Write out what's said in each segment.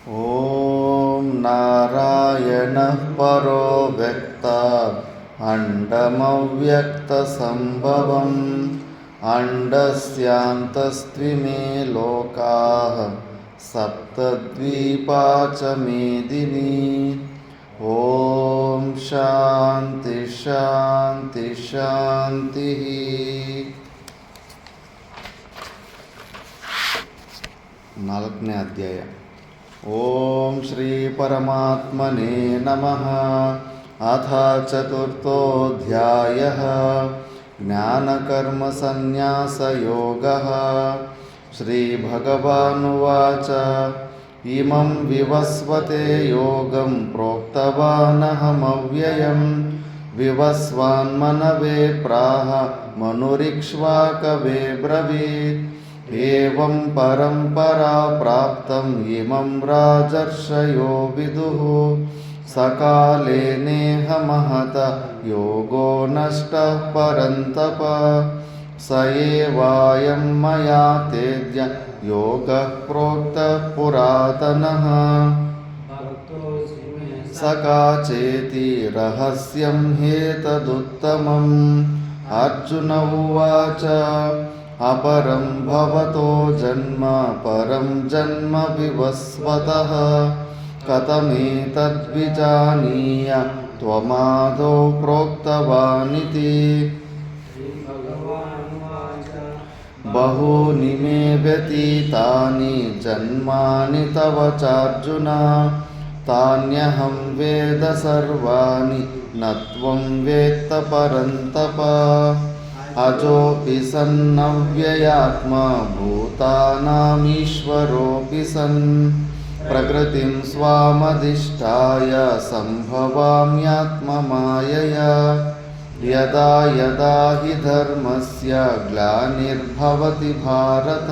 ॐ नारायणः परो व्यक्ता अण्डमव्यक्तसम्भवम् अण्डस्यान्तस्त्विमे लोकाः सप्तद्वीपा च मेदिनी। ॐ शान्ति शान्ति शान्तिः। ನಾಲ್ಕನೇ ಅಧ್ಯಾಯ. ಓಂ ಶ್ರೀ ಪರಮಾತ್ಮನೇ ನಮಃ. ಅಥ ಚತುರ್ಥೋऽಧ್ಯಾಯಃ. ಜ್ಞಾನಕರ್ಮಸನ್ನ್ಯಾಸಯೋಗಃ. ಶ್ರೀಭಗವಾನುವಾಚ. ಇಮಂ ವಿವಸ್ವತೆ ಯೋಗಂ ಪ್ರೋಕ್ತವಾನಹಮವ್ಯಯಂ ವಿವಸ್ವಾನ್ಮನವೇ ಪ್ರಾಹ ಮನುರಿಕ್ಷ್ವಾಕವೇ ಬ್ರವೀತ್. ಏವಂ ಪರಂಪರಾ ಪ್ರಾಪ್ತಂ ಇಮಂ ರಾಜರ್ಷಯೋ ವಿದುಃ. ಸಕಾಲೇ ನೇಹ ಮಹತ ಯೋಗೋ ನಷ್ಟಃ ಪರಂತಪ. ಸ ಏವಾಯಂ ಮಯಾ ತೇಜ್ಯ ಯೋಗಃ ಪ್ರೋಕ್ತಃ ಪುರಾತನಃ. ಸ ಕಾಚೇತಿ ರಹಸ್ಯಂ ಹೇತದುತ್ತಮಂ. ಅರ್ಜುನ ಉವಾಚ. अपरं भवतो जन्म परं जन्म विवस्वतः. कथमेतद्विजानीय त्वमादौ प्रोक्तवानिति. बहूनि मे व्यतीतानि जन्मानि तव चार्जुन. तान्यहं वेद सर्वाणि न त्वं वेत्त परन्तप. अजोऽपि सन्नव्ययात्मा भूतानामीश्वरोऽपि सन्. प्रकृतिं स्वामधिष्ठाय सम्भवाम्यात्ममायया. यदा यदा हि धर्मस्य ग्लानिर्भवति भारत.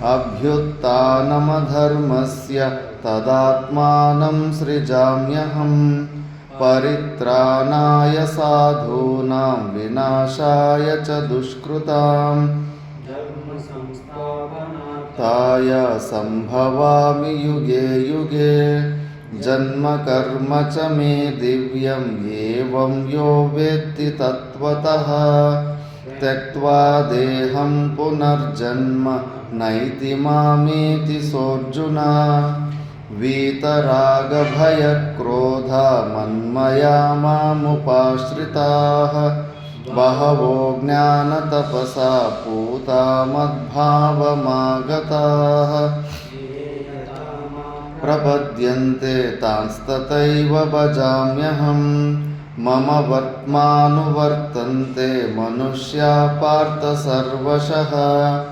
अभ्युत्थानमधर्मस्य तदात्मानं सृजाम्यहम्. परित्राणाय साधूनां विनाशाय च दुष्कृतां. धर्मसंस्थापनार्थाय सम्भवामि युगे युगे. जन्म कर्म च मे दिव्यम् एवं यो वेत्ति तत्त्वतः. त्यक्त्वा देहं पुनर्जन्म नैति मामेति सोऽर्जुन. वीतरागभयक्रोधा मन्मया मामुपाश्रिताः. बहवो ज्ञानतपसा पूता मद्भावमागताः. प्रपद्यन्ते तांस्तथैव भजाम्यहम्. मम वर्त्मानुवर्तन्ते मनुष्या पार्थ सर्वशः.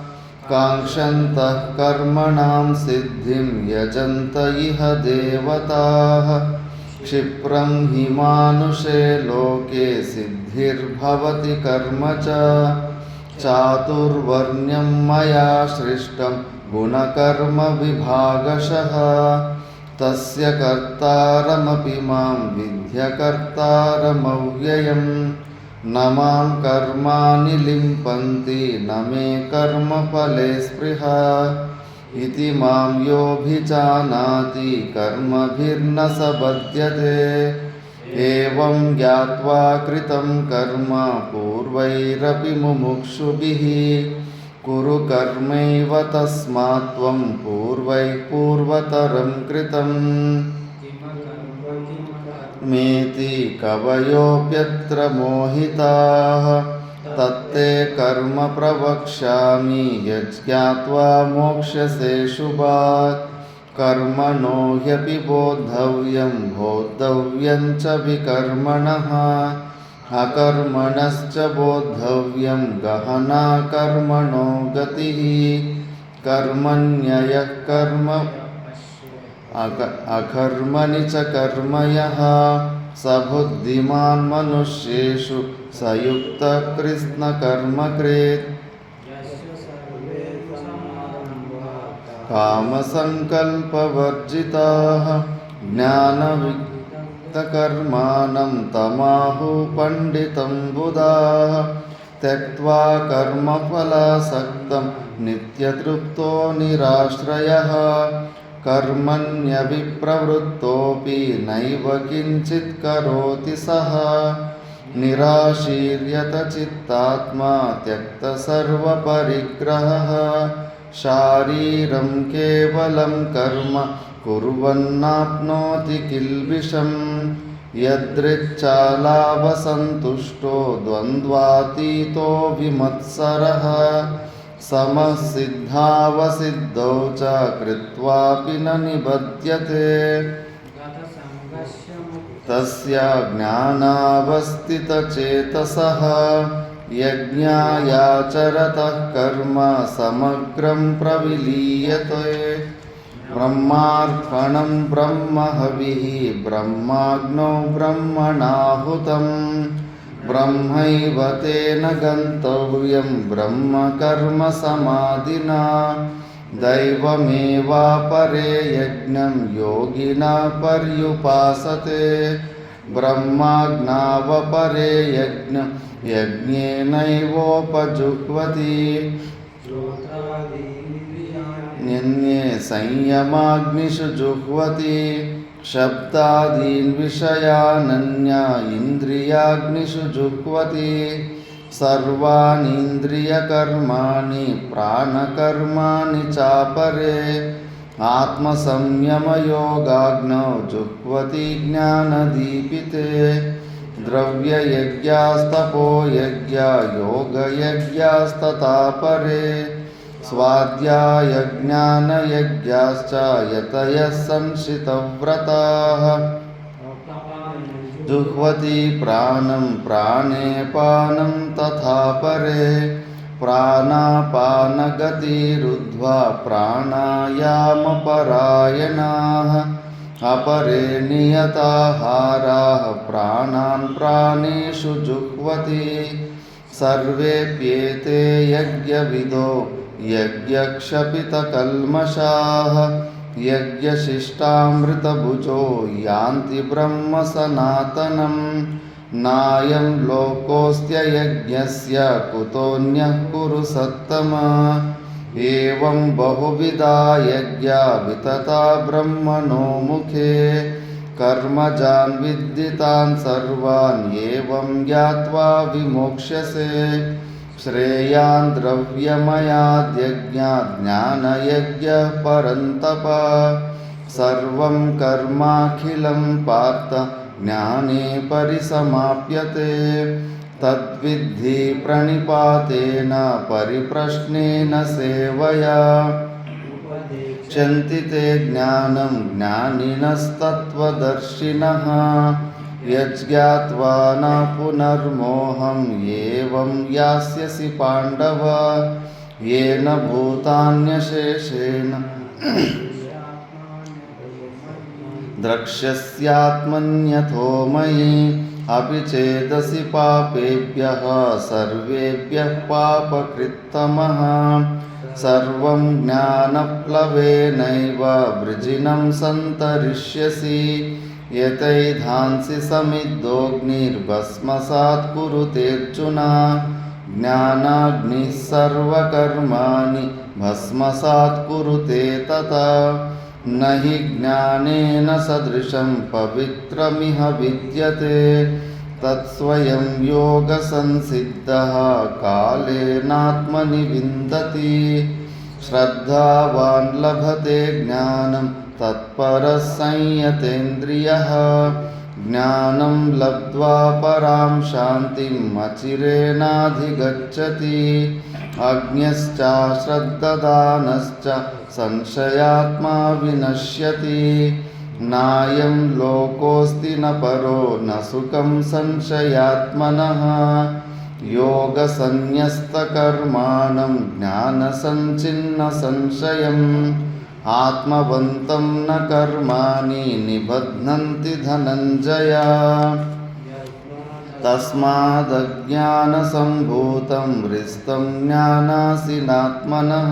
काङ्क्षन्तः कर्मणां सिद्धिं यजन्त इह देवताः. क्षिप्रं हि मानुषे लोके सिद्धिर्भवति कर्म च. चातुर्वर्ण्यं मया सृष्टं गुणकर्मविभागशः. तस्य कर्तारमपि मां विद्य कर्तारमव्ययम्. न मां कर्माणि लिम्पन्ति न मे कर्मफले स्पृहा. इति मां योऽभिजानाति कर्मभिर्न स बध्यते. एवं ज्ञात्वा कृतं कर्म पूर्वैरपि मुमुक्षुभिः. कुरु कर्मैव तस्मात् त्वं पूर्वैः पूर्वतरं कृतम्. मेति कवयोऽप्यत्र मोहिताः. तत्ते कर्म प्रवक्ष्यामि यज्ञात्वा मोक्ष्यसे शुभात्. कर्मणो ह्यपि बोद्धव्यं बोद्धव्यं च विकर्मणः. अकर्मणश्च बोद्धव्यं गहना कर्मणो गतिः. कर्मण्ययः कर्म अकर्मणि च कर्म यः. स बुद्धिमान् मनुष्येषु स युक्तः कृत्स्नकर्मकृत्. कामसङ्कल्पवर्जिताः ज्ञानविक्तकर्माणं तमाहुः पण्डितं बुधाः. त्यक्त्वा कर्मफलासक्तं नित्यतृप्तो निराश्रयः कर्मण्यभिप्रवृत्तोऽपि नैव किञ्चित् करोति सः निराशीर्यत चित्तात्मा त्यक्तसर्वपरिग्रहः शारीरं केवलं कर्म कुर्वन्नाप्नोति किल्बिषम् यदृच्छालाभसन्तुष्टो द्वन्द्वातीतो विमत्सरः समः सिद्धावसिद्धौ च कृत्वापि न निबध्यते तस्य ज्ञानावस्थितचेतसः यज्ञायाचरतः कर्म समग्रं प्रविलीयते ब्रह्मार्पणं ब्रह्महविः ब्रह्माग्नौ ब्रह्मणाहुतं ब्रह्मैव तेन गन्तव्यं ब्रह्मकर्मसमाधिना दैवमेवापरे यज्ञं योगिना पर्युपासते ब्रह्माज्ञावपरे यज्ञं यज्ञेनैवोपजुह्वति अन्ये संयमाग्निषु जुह्वति शब्दादीन् विषयानन्या इन्द्रियाग्निषु जुह्वति सर्वानीन्द्रियकर्माणि प्राणकर्माणि चापरे आत्मसंयमयोगाग्नौ जुह्वति ज्ञानदीपिते द्रव्ययज्ञास्तपोयज्ञा योगयज्ञास्तथा परे स्वाध्यायज्ञानयज्ञाश्च यतयः संशितव्रताः जुह्वति प्राणं प्राणेपानं तथा परे प्राणापानगतिरुद्ध्वा प्राणायामपरायणाः अपरे नियताहाराः प्राणान् प्राणेषु जुह्वति सर्वेऽप्येते यज्ञविदो यज्ञक्षपितकल्मषाः यज्ञशिष्टामृतभुजो यान्ति ब्रह्म सनातनं नायं लोकोऽस्त्ययज्ञस्य कुतोऽन्यः कुरु सत्तमा एवं बहुविधा यज्ञा वितता ब्रह्मणो मुखे कर्मजान् विद्धितान् सर्वान् एवं ज्ञात्वा विमोक्ष्यसे श्रेयान् द्रव्यमयाद्यज्ञात् ज्ञानयज्ञः परन्तप सर्वं कर्माखिलं पार्थ ज्ञाने परिसमाप्यते तद्विद्धि प्रणिपातेन परिप्रश्नेन सेवया चन्ति ते ज्ञानं ज्ञानिनस्तत्त्वदर्शिनः यज्ज्ञात्वा न पुनर्मोहम् एवं यास्यसि पाण्डव येन भूतान्यशेषेण द्रक्ष्यस्यात्मन्यथो मयि अपि चेदसि पापेभ्यः सर्वेभ्यः पापकृत्तमः सर्वं ज्ञानप्लवेनैव वृजिनं सन्तरिष्यसि यतैधांसि समिद्धोऽग्निर्भस्मसात् कुरुतेऽर्जुन ज्ञानाग्निः सर्वकर्माणि भस्मसात् कुरुते तथा न हि ज्ञानेन सदृशं पवित्रमिह विद्यते तत्स्वयं योगसंसिद्धः कालेनात्मनि विन्दति श्रद्धावान् लभते ज्ञानं तत्परः संयतेन्द्रियः ज्ञानं लब्ध्वा परां शान्तिम् अचिरेणाधिगच्छति अज्ञश्च श्रद्धादानश्च संशयात्मा विनश्यति नायं लोकोऽस्ति न परो न सुखं संशयात्मनः योगसन्न्यस्तकर्माणं ज्ञानसञ्चिन्न संशयम् आत्मवन्तं न कर्माणि निबध्नन्ति धनञ्जय तस्मादज्ञानसम्भूतं हृस्तं ज्ञानासीनात्मनः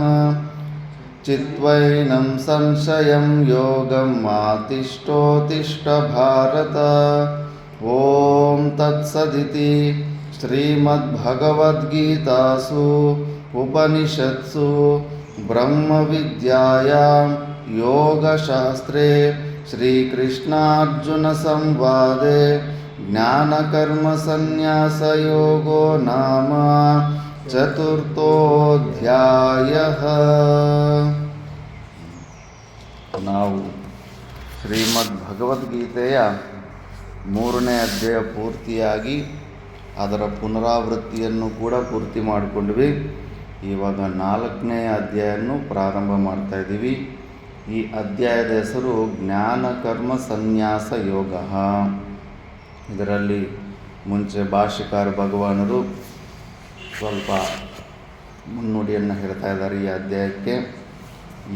चित्वैनं संशयं योगम् आतिष्ठोत्तिष्ठ भारत ॐ तत्सदिति श्रीमद्भगवद्गीतासु उपनिषत्सु ब्रह्मविद्यायां ಯೋಗಶಾಸ್ತ್ರೇ ಶ್ರೀಕೃಷ್ಣಾರ್ಜುನಸಂವಾದೆ ಜ್ಞಾನಕರ್ಮಸನ್ಯಾಸಯೋಗೋ ನಾಮ ಚತುರ್ಥೋಧ್ಯಾಯಃ. ನಾವು ಶ್ರೀಮದ್ ಭಗವದ್ಗೀತೆಯ 3ನೇ ಅಧ್ಯಾಯ ಪೂರ್ತಿಯಾಗಿ ಅದರ ಪುನರಾವೃತ್ತಿಯನ್ನು ಕೂಡ ಪೂರ್ತಿ ಮಾಡಿಕೊಂಡ್ವಿ. ಇವಾಗ 4ನೇ ಅಧ್ಯಾಯನ್ನು ಪ್ರಾರಂಭ ಮಾಡ್ತಾ ಇದ್ದೀವಿ. ಈ ಅಧ್ಯಾಯದ ಹೆಸರು ಜ್ಞಾನಕರ್ಮ ಸನ್ಯಾಸ ಯೋಗ. ಇದರಲ್ಲಿ ಮುಂಚೆ ಭಾಷ್ಯಕಾರ ಭಗವಾನರು ಸ್ವಲ್ಪ ಮುನ್ನುಡಿಯನ್ನು ಹೇಳ್ತಾ ಇದ್ದಾರೆ ಈ ಅಧ್ಯಾಯಕ್ಕೆ.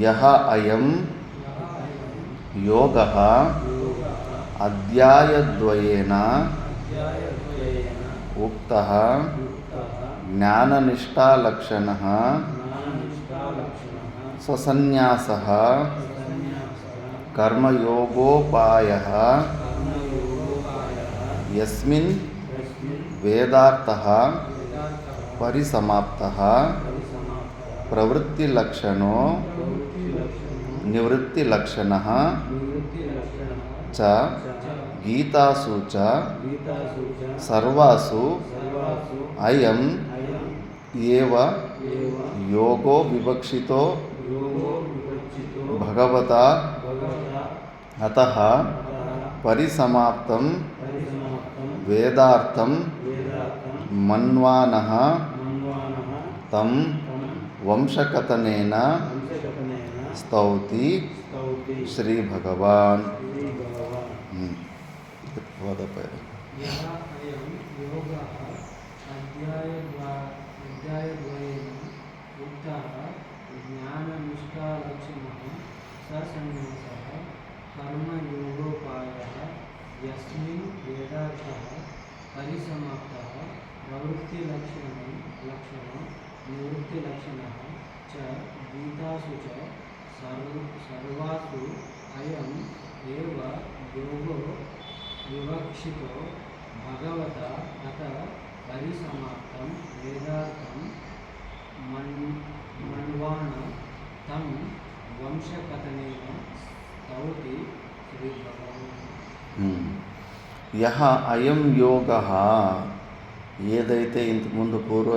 ಯಹ ಅಯಂ ಯೋಗ ಅಧ್ಯಾಯದ್ವಯೇನ ಉಕ್ತಃ ಜ್ಞಾನನಿಷ್ಠಾಲಕ್ಷಣಃ ಸಸನ್ಯಾಸಃ ಕರ್ಮಯೋಗೋಪಾಯಃ ಯಸ್ಮಿನ್ ವೇದಾರ್ಥಃ ಪರಿಸಮಾಪ್ತಃ ಪ್ರವೃತ್ತಿಲಕ್ಷಣೋ ನಿವೃತ್ತಿಲಕ್ಷಣಃ ಚ ಗೀತಾಸು ಚ ಸರ್ವಾಸು ಅಯಂ ಏವ ಯೋಗೋ ವಿವಕ್ಷಿತೋ ಭಗವತಾ ಅತಃ ಪರಿಸಮಾಪ್ತಂ ವೇದಾರ್ಥಂ ಮನ್ವಾನಃ ತಂ ವಂಶಕಥನೇನ ಸ್ತೌತಿ ಶ್ರೀ ಭಗವಾನ್. ಕರ್ಮಯೋಗೋಪಾಯಃ ಯಸ್ಮಿನ್ ವೇದಾರ್ಥಃ ಪರಿಸಮಾಪ್ತಃ ಪ್ರವೃತ್ತಿಲಕ್ಷಣಂ ನಿವೃತ್ತಿಲಕ್ಷಣಃ ಚ ಗೀತಾಸು ಚ ಸರ್ವಾಸು ಅಯಂ ಏವ ಯೋಗೋ ವಿವಕ್ಷಿತೋ ಭಗವತಾ ಅತಃ ಪರಿಸಮಾಪ್ತಂ ವೇದಾರ್ಥಂ ಮನ್ವಾನ తం ವಂಶಕಥನೇನ ಸ್ತೌತಿ శ్రీ భగవాన్. యహ అయం యోగ ఏదైతే ఇంతకుముందు పూర్వ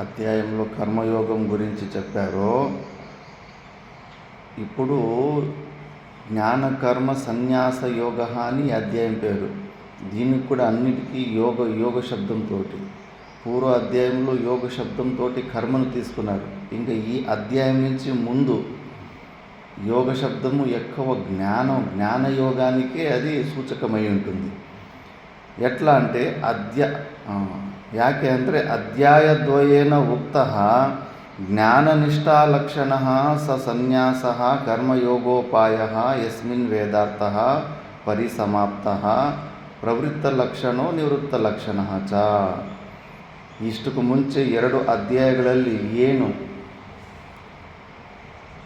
అధ్యాయంలో కర్మయోగం గురించి చెప్పారో, ఇప్పుడు జ్ఞానకర్మ సన్యాస యోగ అని అధ్యాయం పేరు. దీనికి కూడా అన్నిటికీ యోగ శబ్దంతో, పూర్వ అధ్యాయంలో యోగ శబ్దంతో కర్మను తీసుకున్నారు. ఇంకా ఈ అధ్యాయం నుంచి ముందు యోగ శబ్దము ఎక్కువ జ్ఞానయోగానికే అది సూచకమై ఉంటుంది. ఎట్లా అంటే ಯಾಕೆ ಅಂದರೆ ಅಧ್ಯಾಯದ್ವಯೇನ ಉಕ್ತಃ ಜ್ಞಾನನಿಷ್ಠಾಲಕ್ಷಣಃ ಸ ಸನ್ಯಾಸಃ ಕರ್ಮಯೋಗೋಪಾಯಃ ಯಸ್ಮಿನ್ ವೇದಾರ್ಥಃ ಪರಿಸಮಾಪ್ತಃ ಪ್ರವೃತ್ತಲಕ್ಷಣೋ ನಿವೃತ್ತಲಕ್ಷಣಃ ಚ. ಇಷ್ಟಕ್ಕೂ ಮುಂಚೆ 2 ಅಧ್ಯಾಯಗಳಲ್ಲಿ ಏನು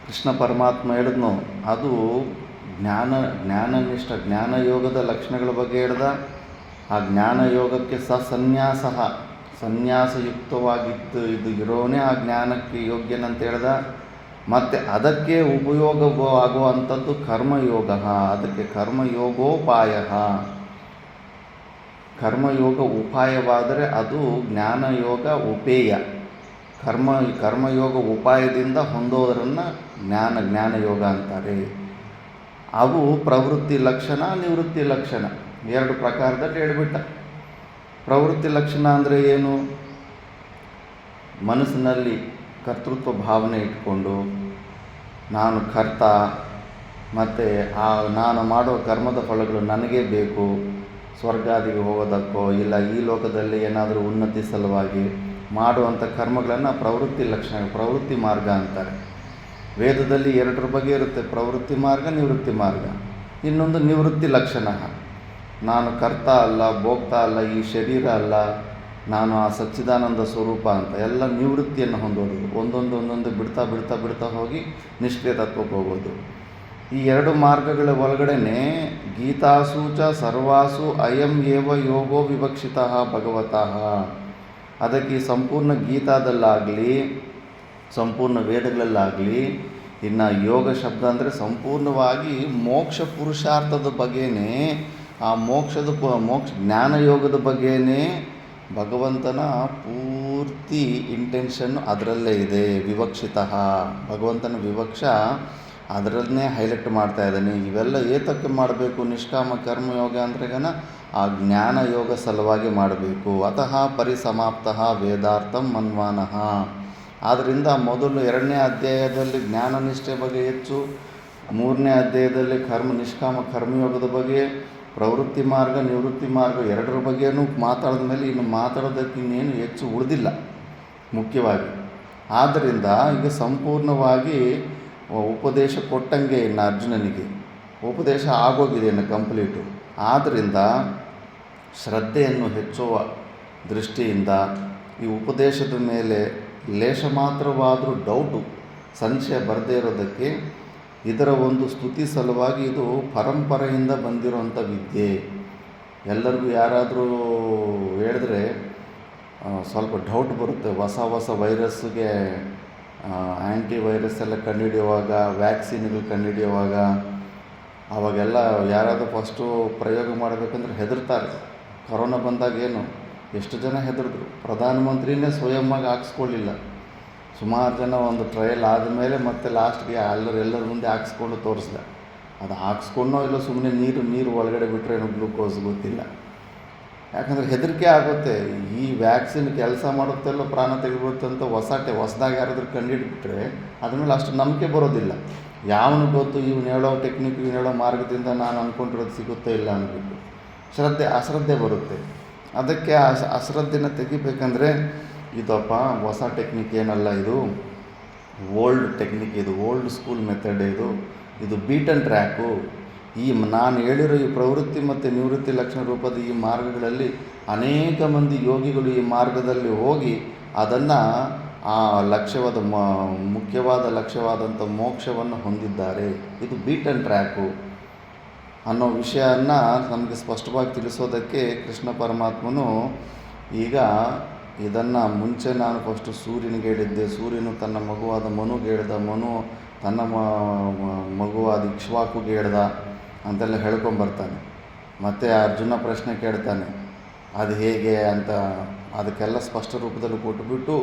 ಕೃಷ್ಣ ಪರಮಾತ್ಮ ಹೇಳಿದ್ನೋ ಅದು ಜ್ಞಾನನಿಷ್ಠ ಜ್ಞಾನಯೋಗದ ಲಕ್ಷಣಗಳ ಬಗ್ಗೆ ಹೇಳ್ದ. ಆ ಜ್ಞಾನಯೋಗಕ್ಕೆ ಸನ್ಯಾಸಯುಕ್ತವಾಗಿದ್ದು ಇದು ಇರೋನೇ ಆ ಜ್ಞಾನಕ್ಕೆ ಯೋಗ್ಯನಂತ ಹೇಳ್ದ. ಮತ್ತು ಅದಕ್ಕೆ ಉಪಯೋಗವಾಗುವಂಥದ್ದು ಕರ್ಮಯೋಗ. ಅದಕ್ಕೆ ಕರ್ಮಯೋಗೋಪಾಯ. ಕರ್ಮಯೋಗ ಉಪಾಯವಾದರೆ ಅದು ಜ್ಞಾನಯೋಗ ಉಪೇಯ. ಕರ್ಮಯೋಗ ಉಪಾಯದಿಂದ ಹೊಂದೋದರನ್ನು ಜ್ಞಾನಯೋಗ ಅಂತಾರೆ. ಅವು ಪ್ರವೃತ್ತಿ ಲಕ್ಷಣ ನಿವೃತ್ತಿ ಲಕ್ಷಣ 2 ಪ್ರಕಾರದಲ್ಲಿ ಹೇಳ್ಬಿಟ್ಟ. ಪ್ರವೃತ್ತಿ ಲಕ್ಷಣ ಅಂದರೆ ಏನು? ಮನಸ್ಸಿನಲ್ಲಿ ಕರ್ತೃತ್ವ ಭಾವನೆ ಇಟ್ಕೊಂಡು ನಾನು ಕರ್ತ, ಮತ್ತು ನಾನು ಮಾಡೋ ಕರ್ಮದ ಫಲಗಳು ನನಗೇ ಬೇಕು, ಸ್ವರ್ಗಾದಿಗೆ ಹೋಗೋದಕ್ಕೋ ಇಲ್ಲ ಈ ಲೋಕದಲ್ಲಿ ಏನಾದರೂ ಉನ್ನತಿ ಸಲುವಾಗಿ ಮಾಡುವಂಥ ಕರ್ಮಗಳನ್ನು ಪ್ರವೃತ್ತಿ ಮಾರ್ಗ ಅಂತಾರೆ. ವೇದದಲ್ಲಿ 2 ಬಗ್ಗೆ ಇರುತ್ತೆ, ಪ್ರವೃತ್ತಿ ಮಾರ್ಗ ನಿವೃತ್ತಿ ಮಾರ್ಗ. ಇನ್ನೊಂದು ನಿವೃತ್ತಿ ಲಕ್ಷಣ. ನಾನು ಕರ್ತ ಅಲ್ಲ, ಭೋಕ್ತ ಅಲ್ಲ, ಈ ಶರೀರ ಅಲ್ಲ, ನಾನು ಆ ಸಚ್ಚಿದಾನಂದ ಸ್ವರೂಪ ಅಂತ ಎಲ್ಲ ನಿವೃತ್ತಿಯನ್ನು ಹೊಂದೋದು. ಒಂದೊಂದು ಬಿಡ್ತಾ ಹೋಗಿ ನಿಷ್ಕ್ರಿಯ ತತ್ವಕ್ಕೆ ಹೋಗೋದು. ಈ 2 ಮಾರ್ಗಗಳ ಒಳಗಡೆನೆ ಗೀತಾಸು ಚ ಸರ್ವಾಸು ಅಯಂ ಏವ ಯೋಗೋ ವಿವಕ್ಷಿತಃ ಭಗವತಃ. ಅದಕ್ಕೆ ಸಂಪೂರ್ಣ ಗೀತಾದಲ್ಲಾಗಲಿ ಸಂಪೂರ್ಣ ವೇದಗಳಲ್ಲಾಗಲಿ ಇನ್ನು ಯೋಗ ಶಬ್ದ ಅಂದರೆ ಸಂಪೂರ್ಣವಾಗಿ ಮೋಕ್ಷ ಪುರುಷಾರ್ಥದ ಬಗ್ಗೆನೇ, ಆ ಮೋಕ್ಷ ಜ್ಞಾನಯೋಗದ ಬಗ್ಗೆನೇ ಭಗವಂತನ ಪೂರ್ತಿ ಇಂಟೆನ್ಷನ್ನು ಅದರಲ್ಲೇ ಇದೆ. ವಿವಕ್ಷಿತಃ, ಭಗವಂತನ ವಿವಕ್ಷ ಅದರನ್ನೇ ಹೈಲೈಟ್ ಮಾಡ್ತಾ ಇದ್ದಾನೆ. ಇವೆಲ್ಲ ಏತಕ್ಕೆ ಮಾಡಬೇಕು? ನಿಷ್ಕಾಮ ಕರ್ಮಯೋಗ ಅಂದ್ರೆಗನ ಆ ಜ್ಞಾನ ಯೋಗ ಸಲುವಾಗಿ ಮಾಡಬೇಕು. ಅತಃ ಪರಿಸಮಾಪ್ತಃ ವೇದಾರ್ಥಂ ಮನ್ವಾನಃ. ಆದ್ದರಿಂದ ಮೊದಲು 2ನೇ ಅಧ್ಯಾಯದಲ್ಲಿ ಜ್ಞಾನ ನಿಷ್ಠೆ ಬಗ್ಗೆ ಹೆಚ್ಚು, 3ನೇ ಅಧ್ಯಾಯದಲ್ಲಿ ನಿಷ್ಕಾಮ ಕರ್ಮಯೋಗದ ಬಗ್ಗೆ, ಪ್ರವೃತ್ತಿ ಮಾರ್ಗ ನಿವೃತ್ತಿ ಮಾರ್ಗ ಎರಡರ ಬಗ್ಗೆಯೂ ಮಾತಾಡಿದ ಮೇಲೆ ಇನ್ನು ಮಾತಾಡೋದಕ್ಕೆ ಇನ್ನೇನು ಹೆಚ್ಚು ಉಳಿದಿಲ್ಲ ಮುಖ್ಯವಾಗಿ. ಆದ್ದರಿಂದ ಈಗ ಸಂಪೂರ್ಣವಾಗಿ ಉಪದೇಶ ಕೊಟ್ಟಂಗೆ ಇನ್ನು ಅರ್ಜುನನಿಗೆ ಉಪದೇಶ ಆಗೋಗಿದೆ ಇನ್ನು ಕಂಪ್ಲೀಟು. ಆದ್ದರಿಂದ ಶ್ರದ್ಧೆಯನ್ನು ಹೆಚ್ಚುವ ದೃಷ್ಟಿಯಿಂದ ಈ ಉಪದೇಶದ ಮೇಲೆ ಲೇಷ ಮಾತ್ರವಾದರೂ ಡೌಟು, ಸಂಶಯ ಬರದೇ ಇರೋದಕ್ಕೆ ಇದರ ಒಂದು ಸ್ತುತಿ ಸಲುವಾಗಿ ಇದು ಪರಂಪರೆಯಿಂದ ಬಂದಿರೋಂಥ ವಿದ್ಯೆ. ಎಲ್ಲರಿಗೂ ಯಾರಾದರೂ ಹೇಳಿದ್ರೆ ಸ್ವಲ್ಪ ಡೌಟ್ ಬರುತ್ತೆ. ಹೊಸ ವೈರಸ್ಸಿಗೆ ಆ್ಯಂಟಿ ವೈರಸ್ ಎಲ್ಲ ಕಂಡುಹಿಡಿಯುವಾಗ, ವ್ಯಾಕ್ಸಿನ್ಗಳು ಕಂಡುಹಿಡಿಯುವಾಗ ಅವಾಗೆಲ್ಲ ಯಾರಾದರೂ ಫಸ್ಟು ಪ್ರಯೋಗ ಮಾಡಬೇಕಂದ್ರೆ ಹೆದರ್ತಾರೆ. ಕೊರೋನಾ ಬಂದಾಗ ಏನು ಎಷ್ಟು ಜನ ಹೆದರಿದ್ರು. ಪ್ರಧಾನಮಂತ್ರಿನೇ ಸ್ವಯಂವಾಗಿ ಹಾಕ್ಸ್ಕೊಳ್ಳಿಲ್ಲ. ಸುಮಾರು ಜನ ಒಂದು ಟ್ರಯಲ್ ಆದಮೇಲೆ ಮತ್ತೆ ಲಾಸ್ಟ್ಗೆ ಎಲ್ಲರ ಮುಂದೆ ಹಾಕ್ಸ್ಕೊಂಡು ತೋರಿಸ್ದೆ. ಅದು ಹಾಕ್ಸ್ಕೊಂಡೋ ಇಲ್ಲ ಸುಮ್ಮನೆ ನೀರು ಒಳಗಡೆ ಬಿಟ್ಟರೆ ಏನೋ ಗ್ಲೂಕೋಸ್ ಗೊತ್ತಿಲ್ಲ. ಯಾಕಂದರೆ ಹೆದರಿಕೆ ಆಗುತ್ತೆ. ಈ ವ್ಯಾಕ್ಸಿನ್ ಕೆಲಸ ಮಾಡುತ್ತೆಲ್ಲ ಪ್ರಾಣ ತೆಗಿಬೋದು ಅಂತ ಹೊಸದಾಗಿ ಯಾರಾದರೂ ಕಂಡುಹಿಡಿಬಿಟ್ರೆ ಅದ್ರ ಮೇಲೆ ಅಷ್ಟು ನಂಬಿಕೆ ಬರೋದಿಲ್ಲ. ಯಾವನು ಗೊತ್ತು ಇವನು ಹೇಳೋ ಟೆಕ್ನಿಕ್, ಇವನು ಹೇಳೋ ಮಾರ್ಗದಿಂದ ನಾನು ಅಂದ್ಕೊಂಡಿರೋದು ಸಿಗುತ್ತೋ ಇಲ್ಲ ಅಂದ್ಬಿಟ್ಟು ಅಶ್ರದ್ಧೆ ಬರುತ್ತೆ. ಅದಕ್ಕೆ ಅಶ್ರದ್ಧೆನ ತೆಗಿಬೇಕಂದ್ರೆ ಇದಪ್ಪ ಹೊಸ ಟೆಕ್ನಿಕ್ ಏನಲ್ಲ, ಇದು ಓಲ್ಡ್ ಟೆಕ್ನಿಕ್, ಇದು ಓಲ್ಡ್ ಸ್ಕೂಲ್ ಮೆಥಡ್, ಇದು ಬೀಟನ್ ಟ್ರ್ಯಾಕು. ನಾನು ಹೇಳಿರೋ ಈ ಪ್ರವೃತ್ತಿ ಮತ್ತು ನಿವೃತ್ತಿ ಲಕ್ಷಣ ರೂಪದ ಈ ಮಾರ್ಗಗಳಲ್ಲಿ ಅನೇಕ ಮಂದಿ ಯೋಗಿಗಳು ಈ ಮಾರ್ಗದಲ್ಲಿ ಹೋಗಿ ಅದನ್ನು ಆ ಲಕ್ಷ್ಯವಾದ ಮುಖ್ಯವಾದ ಲಕ್ಷ್ಯವಾದಂಥ ಮೋಕ್ಷವನ್ನು ಹೊಂದಿದ್ದಾರೆ. ಇದು ಬೀಟನ್ ಟ್ರ್ಯಾಕು ಅನ್ನೋ ವಿಷಯವನ್ನು ನಮಗೆ ಸ್ಪಷ್ಟವಾಗಿ ತಿಳಿಸೋದಕ್ಕೆ ಕೃಷ್ಣ ಪರಮಾತ್ಮನು ಈಗ ಇದನ್ನು ಮುಂಚೆ ನಾನು ಫಸ್ಟು ಸೂರ್ಯನಿಗೆ ಹೇಳಿದ್ದೆ, ಸೂರ್ಯನು ತನ್ನ ಮಗುವಾದ ಮನುಗೆ ಹೇಳ್ದ, ಮನು ತನ್ನ ಮಗುವಾದ ಇಕ್ಷ್ವಾಕುಗೆ ಹೇಳ್ದ ಅಂತೆಲ್ಲ ಹೇಳ್ಕೊಂಬರ್ತಾನೆ. ಮತ್ತು ಅರ್ಜುನ ಪ್ರಶ್ನೆ ಕೇಳ್ತಾನೆ ಅದು ಹೇಗೆ ಅಂತ. ಅದಕ್ಕೆಲ್ಲ ಸ್ಪಷ್ಟ ರೂಪದಲ್ಲಿ ಕೊಟ್ಟುಬಿಟ್ಟು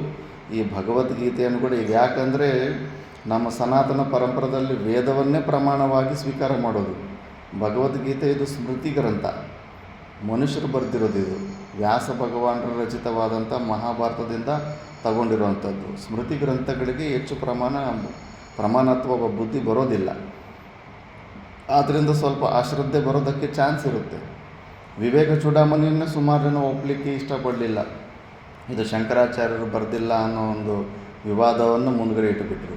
ಈ ಭಗವದ್ಗೀತೆಯನ್ನು ಕೂಡ ಈಗ, ಯಾಕಂದರೆ ನಮ್ಮ ಸನಾತನ ಪರಂಪರೆಯಲ್ಲಿ ವೇದವನ್ನೇ ಪ್ರಮಾಣವಾಗಿ ಸ್ವೀಕಾರ ಮಾಡೋದು. ಭಗವದ್ಗೀತೆ ಇದು ಸ್ಮೃತಿ ಗ್ರಂಥ, ಮನುಷ್ಯರು ಬರೆದಿರೋದು. ಇದು ವ್ಯಾಸ ಭಗವಾನರ ರಚಿತವಾದಂಥ ಮಹಾಭಾರತದಿಂದ ತಗೊಂಡಿರುವಂಥದ್ದು. ಸ್ಮೃತಿ ಗ್ರಂಥಗಳಿಗೆ ಹೆಚ್ಚು ಪ್ರಮಾಣತ್ವ ಬುದ್ಧಿ ಬರೋದಿಲ್ಲ. ಆದ್ದರಿಂದ ಸ್ವಲ್ಪ ಅಶ್ರದ್ಧೆ ಬರೋದಕ್ಕೆ ಚಾನ್ಸ್ ಇರುತ್ತೆ. ವಿವೇಕ ಚೂಡಾಮಣಿಯನ್ನೇ ಸುಮಾರು ಜನ ಒಪ್ಪಲಿಕ್ಕೆ ಇಷ್ಟಪಡಲಿಲ್ಲ. ಇದು ಶಂಕರಾಚಾರ್ಯರು ಬರೆದಿಲ್ಲ ಅನ್ನೋ ಒಂದು ವಿವಾದವನ್ನು ಮುಂದುಗಡೆ ಇಟ್ಟುಬಿಟ್ರು.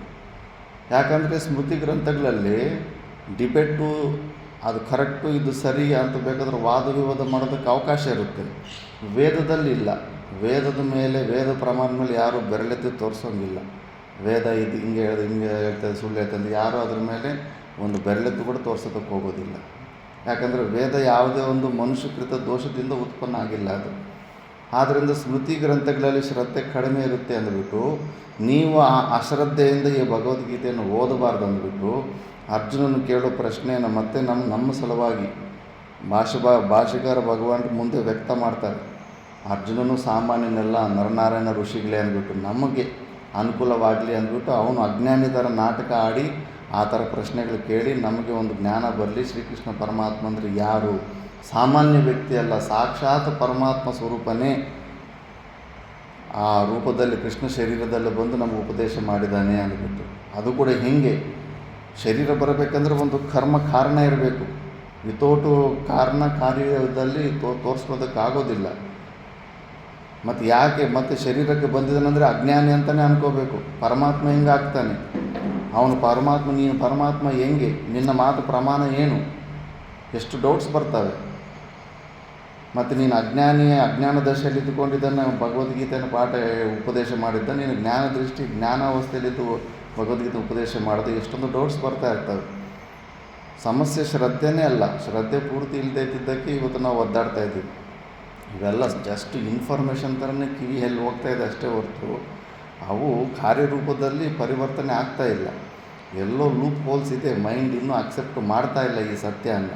ಯಾಕಂದರೆ ಸ್ಮೃತಿ ಗ್ರಂಥಗಳಲ್ಲಿ ಡಿಬೇಟು, ಅದು ಕರೆಕ್ಟು ಇದು ಸರಿ ಅಂತ ಬೇಕಾದ್ರೆ ವಾದ ವಿವಾದ ಮಾಡೋದಕ್ಕೆ ಅವಕಾಶ ಇರುತ್ತೆ. ವೇದದಲ್ಲಿ ಇಲ್ಲ. ವೇದದ ಮೇಲೆ, ವೇದ ಪ್ರಮಾಣದ ಮೇಲೆ ಯಾರೂ ಬೆರಳೆತ್ತಿ ತೋರಿಸೋಂಗಿಲ್ಲ. ವೇದ ಇದು ಹಿಂಗೆ ಹೇಳ್ತದೆ, ಸುಳ್ಳು ಹೇಳ್ತದೆ, ಯಾರೂ ಅದ್ರ ಮೇಲೆ ಒಂದು ಬೆರಳೆತ್ತು ಕೂಡ ತೋರ್ಸೋದಕ್ಕೆ ಹೋಗೋದಿಲ್ಲ. ಯಾಕಂದರೆ ವೇದ ಯಾವುದೇ ಒಂದು ಮನುಷ್ಯಕೃತ ದೋಷದಿಂದ ಉತ್ಪನ್ನ ಆಗಿಲ್ಲ ಅದು. ಆದ್ದರಿಂದ ಸ್ಮೃತಿ ಗ್ರಂಥಗಳಲ್ಲಿ ಶ್ರದ್ಧೆ ಕಡಿಮೆ ಇರುತ್ತೆ ಅಂದ್ಬಿಟ್ಟು ನೀವು ಆ ಅಶ್ರದ್ಧೆಯಿಂದ ಈ ಭಗವದ್ಗೀತೆಯನ್ನು ಓದಬಾರ್ದು ಅಂದ್ಬಿಟ್ಟು ಅರ್ಜುನನು ಕೇಳೋ ಪ್ರಶ್ನೆಯನ್ನು ಮತ್ತೆ ನಮ್ಮ ಸಲುವಾಗಿ ಭಾಷೆಗಾರ ಭಗವಾನ್ ಮುಂದೆ ವ್ಯಕ್ತ ಮಾಡ್ತಾರೆ. ಅರ್ಜುನನು ಸಾಮಾನ್ಯನೆಲ್ಲ ನರನಾರಾಯಣ ಋಷಿಗಳೇ ಅಂದ್ಬಿಟ್ಟು ನಮಗೆ ಅನುಕೂಲವಾಗಲಿ ಅಂದ್ಬಿಟ್ಟು ಅವನು ಅಜ್ಞಾನಿ ಥರ ನಾಟಕ ಆಡಿ ಆ ಥರ ಪ್ರಶ್ನೆಗಳು ಕೇಳಿ ನಮಗೆ ಒಂದು ಜ್ಞಾನ ಬರಲಿ. ಶ್ರೀಕೃಷ್ಣ ಪರಮಾತ್ಮ ಅಂದರೆ ಯಾರು? ಸಾಮಾನ್ಯ ವ್ಯಕ್ತಿ ಅಲ್ಲ, ಸಾಕ್ಷಾತ್ ಪರಮಾತ್ಮ ಸ್ವರೂಪನೇ ಆ ರೂಪದಲ್ಲಿ ಕೃಷ್ಣ ಶರೀರದಲ್ಲಿ ಬಂದು ನಮಗೆ ಉಪದೇಶ ಮಾಡಿದ್ದಾನೆ ಅಂದ್ಬಿಟ್ಟು. ಅದು ಕೂಡ ಹೇಗೆ? ಶರೀರ ಬರಬೇಕಂದ್ರೆ ಒಂದು ಕರ್ಮ ಕಾರಣ ಇರಬೇಕು. ವಿತೌಟು ಕಾರಣ ಕಾರ್ಯದಲ್ಲಿ ತೋರಿಸ್ಕೋದಕ್ಕಾಗೋದಿಲ್ಲ. ಮತ್ತು ಯಾಕೆ ಮತ್ತೆ ಶರೀರಕ್ಕೆ ಬಂದಿದ್ದಾನಂದರೆ ಅಜ್ಞಾನಿ ಅಂತಲೇ ಅನ್ಕೋಬೇಕು. ಪರಮಾತ್ಮ ಹೆಂಗೆ ಆಗ್ತಾನೆ? ಅವನು ಪರಮಾತ್ಮ, ನೀನು ಪರಮಾತ್ಮ ಹೆಂಗೆ? ನಿನ್ನ ಮಾತು ಪ್ರಮಾಣ ಏನು? ಎಷ್ಟು ಡೌಟ್ಸ್ ಬರ್ತವೆ. ಮತ್ತು ನೀನು ಅಜ್ಞಾನ ದಶೆಯಲ್ಲಿ ಇದ್ದುಕೊಂಡಿದ್ದನ್ನು ಭಗವದ್ಗೀತೆಯನ್ನು ಉಪದೇಶ ಮಾಡಿದ್ದ, ನೀನು ಜ್ಞಾನಾವಸ್ಥೆಯಲ್ಲಿದ್ದು ಭಗವದ್ಗೀತೆ ಉಪದೇಶ ಮಾಡಿದೆ, ಎಷ್ಟೊಂದು ಡೌಟ್ಸ್ ಬರ್ತಾ ಇರ್ತವೆ. ಸಮಸ್ಯೆ ಶ್ರದ್ಧೆನೇ ಅಲ್ಲ, ಶ್ರದ್ಧೆ ಪೂರ್ತಿ ಇಲ್ಲದೆ ಇದ್ದಿದ್ದಕ್ಕೆ ಇವತ್ತು ನಾವು ಒದ್ದಾಡ್ತಾ ಇದ್ದೀವಿ. ಇವೆಲ್ಲ ಜಸ್ಟ್ ಇನ್ಫಾರ್ಮೇಷನ್ ಥರನೇ ಕಿವಿಯಲ್ಲಿ ಹೋಗ್ತಾ ಇದೆ ಅಷ್ಟೇ ಹೊರತು ಅವು ಕಾರ್ಯರೂಪದಲ್ಲಿ ಪರಿವರ್ತನೆ ಆಗ್ತಾ ಇಲ್ಲ. ಎಲ್ಲೋ ಲೂಪ್ ಹೋಲ್ಸ್ ಇದೆ. ಮೈಂಡ್ ಇನ್ನೂ ಅಕ್ಸೆಪ್ಟ್ ಮಾಡ್ತಾ ಇಲ್ಲ ಈ ಸತ್ಯನ.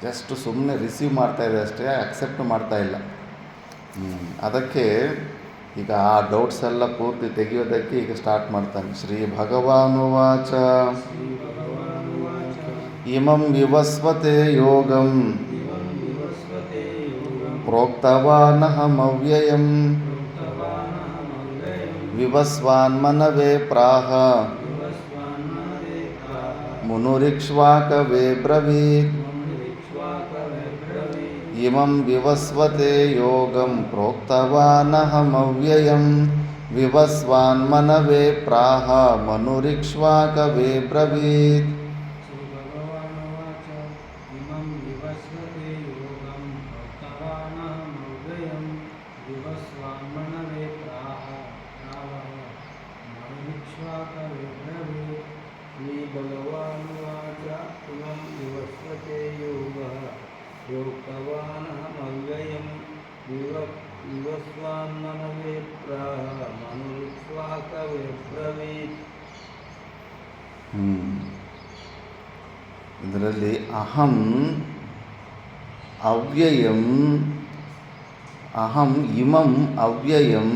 ಜಸ್ಟ್ ಸುಮ್ಮನೆ ರಿಸೀವ್ ಮಾಡ್ತಾ ಇದೆ ಅಷ್ಟೇ, ಅಕ್ಸೆಪ್ಟ್ ಮಾಡ್ತಾ ಇಲ್ಲ. ಅದಕ್ಕೆ ಈಗ ಆ ಡೌಟ್ಸ್ ಎಲ್ಲ ಪೂರ್ತಿ ತೆಗೆಯೋದಕ್ಕೆ ಈಗ ಸ್ಟಾರ್ಟ್ ಮಾಡ್ತಾನೆ. ಶ್ರೀ ಭಗವಾನುವಾಚ ಇಮಂ ವಿವಸ್ವತೆ ಯೋಗಂ ಪ್ರೋಕ್ತವಾನಹಮವ್ಯಯಂ ವಿವಸ್ವಾನ್ಮನವೇ ಪ್ರಾಹ ಮುನುರಿಕ್ಷ್ವಾಕವೇ ಬ್ರವೀತ್. ಇಮಂ ವಿವಸ್ವತೆ ಯೋಗಂ ಪ್ರೋಕ್ತವಾನಹಮವ್ಯಯಂ ವಿವಸ್ವಾನ್ಮನವೇ ಪ್ರಾಹ ಮನುರಿಕ್ಷ್ವಾಕವೇ ಬ್ರವೀತ್. प्रोक्तवानहमव्ययं विवस्वान्मनवे प्राह मनुरिक्ष्वाकवे ब्रवीत्. ಇದರಲ್ಲಿ ಅಹಂ ಅವ್ಯಯಂ, ಅಹಂ ಇಮಂ ಅವ್ಯಯಂ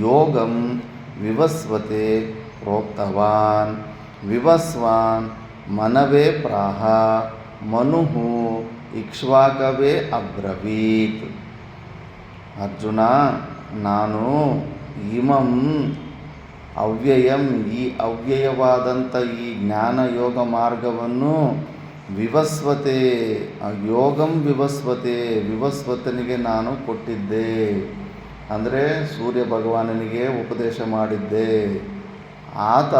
ಯೋಗಂ ವಿವಸ್ವತೆ ಪ್ರೋಕ್ತವಾನ್ ವಿವಸ್ವಾನ್ ಮನವೇ ಪ್ರಾಹ ಮನುಃ ಇಕ್ಷ್ವಾಕವೇ ಅಬ್ರವೀತ್. ಅರ್ಜುನ, ನಾನು ಇಮಂ ಅವ್ಯಯಂ, ಈ ಅವ್ಯಯವಾದಂಥ ಈ ಜ್ಞಾನಯೋಗ ಮಾರ್ಗವನ್ನು ವಿವಸ್ವತೆ, ಯೋಗಂ ವಿವಸ್ವತೆ, ವಿವಸ್ವತನಿಗೆ ನಾನು ಕೊಟ್ಟಿದ್ದೆ. ಅಂದರೆ ಸೂರ್ಯ ಭಗವಾನನಿಗೆ ಉಪದೇಶ ಮಾಡಿದ್ದೆ. ಆತ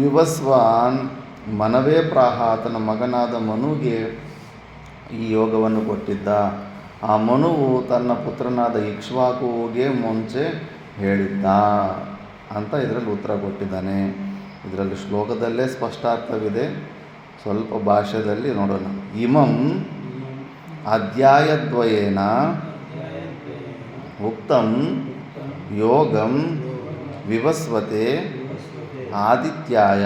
ವಿವಸ್ವಾನ್ ಮನವೇ ಪ್ರಾಹ, ಆತನ ಮಗನಾದ ಮನುಗೆ ಈ ಯೋಗವನ್ನು ಕೊಟ್ಟಿದ್ದ. ಆ ಮನುವು ತನ್ನ ಪುತ್ರನಾದ ಇಕ್ಷ್ವಾಕುವಿಗೆ ಮುಂಚೆ ಹೇಳಿದ್ದ ಅಂತ ಇದರಲ್ಲಿ ಉತ್ತರ ಕೊಟ್ಟಿದ್ದಾನೆ. ಇದರಲ್ಲಿ ಶ್ಲೋಕದಲ್ಲೇ ಸ್ಪಷ್ಟಾರ್ಥವಿದೆ, ಸ್ವಲ್ಪ ಭಾಷೆಯಲ್ಲಿ ನೋಡೋಣ. ಇಮಂ ಅಧ್ಯಾಯದ್ವಯೇನ ಉಕ್ತಂ ಯೋಗಂ ವಿವಸ್ವತೆ ಆದಿತ್ಯಾಯ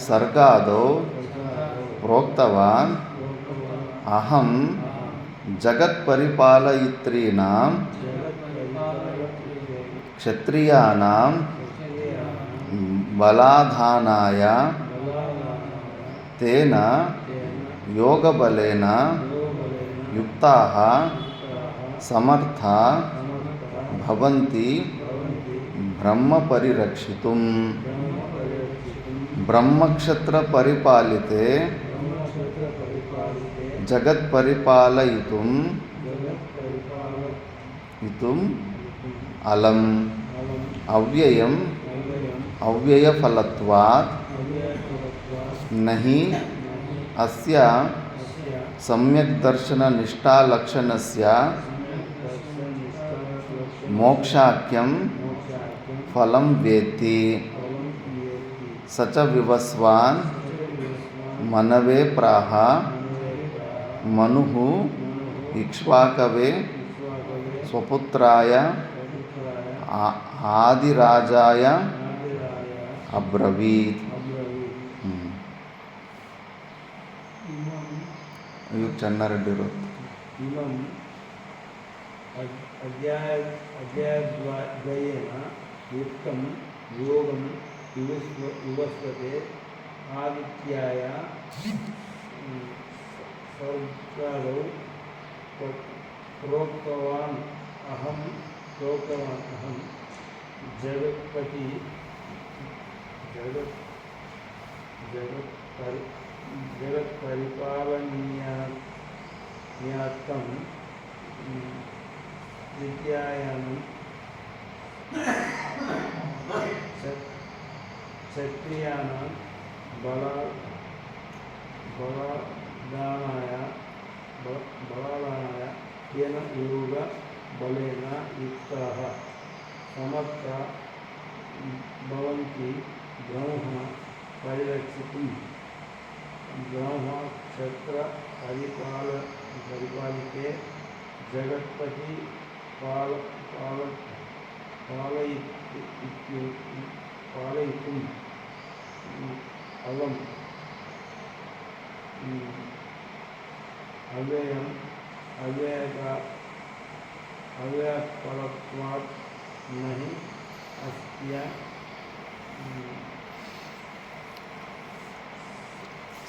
ಸರ್ಗಾದೌ ಪ್ರೋಕ್ತವಾನ್ ಅಹಂ ಜಗತ್ಪರಿಪಾಲಯಿತ್ರೀಣಾಂ ಕ್ಷತ್ರಿಯಾಣಾಂ ಬಲಾಧಾನಾಯ ತೇನ ಯೋಗಬಲೇನ ಯುಕ್ತಾಃ ಸಮರ್ಥಾ ಭವಂತಿ ಬ್ರಹ್ಮಪರಿರಕ್ಷಿತುಂ. ಬ್ರಹ್ಮಕ್ಷತ್ರ ಪರಿಪಾಲಿತೆ ಜಗತ್ಪರಿಪಾಲಯಿತುಂ ಇತುಂ ಅಲಂ ಅವ್ಯಯಂ ಅವ್ಯಯಫಲತ್ವಾತ್ ನಹಿ ಅಸ್ಯ ಸಮ್ಯಕ್ ದರ್ಶನ ನಿಷ್ಠಾಲಕ್ಷಣಸ್ಯ ಮೋಕ್ಷಾಖ್ಯಂ ಫಲಂ ವೇತ್ತಿ. ಸ ಚ ವಿವಸ್ವಾನ್ ಮನವೇ ಪ್ರಾಹ ಮನುಃ ಇಕ್ಷ್ವಾಕವೇ ಸ್ವಪುತ್ರಾಯ ಆದಿರಾಜಾಯ ಅಬ್ರವೀತ್. ಇವು ಚೆನ್ನಾರೆಡ್ಡಿರು. इमं अध्यायद्वयेन युक्तं योगं विवस्वते आदित्याय सर्गादौ प्रोक्तवान् अहं जगत्परिपालनीयार्थं विद्यायानं क्षत्रियाणां बलादानाय तेन योगबलेन युक्ताः समर्था भवन्ति ब्रह्म परिरक्षितुं. ब्रह्मक्षत्र परिपालिते पालयितुम् अलं अव्ययम् अव्ययफलत्वात् न हि अस्य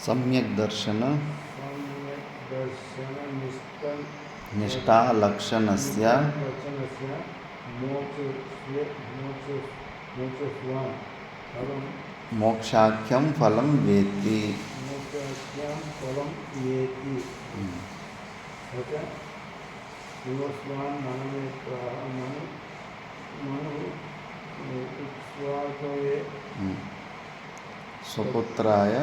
सम्यक् दर्शन निष्ठालक्षणस्य निष्ठालक्षणस्य मोक्षस्वान् फलं मोक्षाख्यं फलं वेत्ति। मोक्षाख्यं फलं येति स च विवस्वान् मनमेत्राः मनु उत्स्वार्थये स्वपुत्राय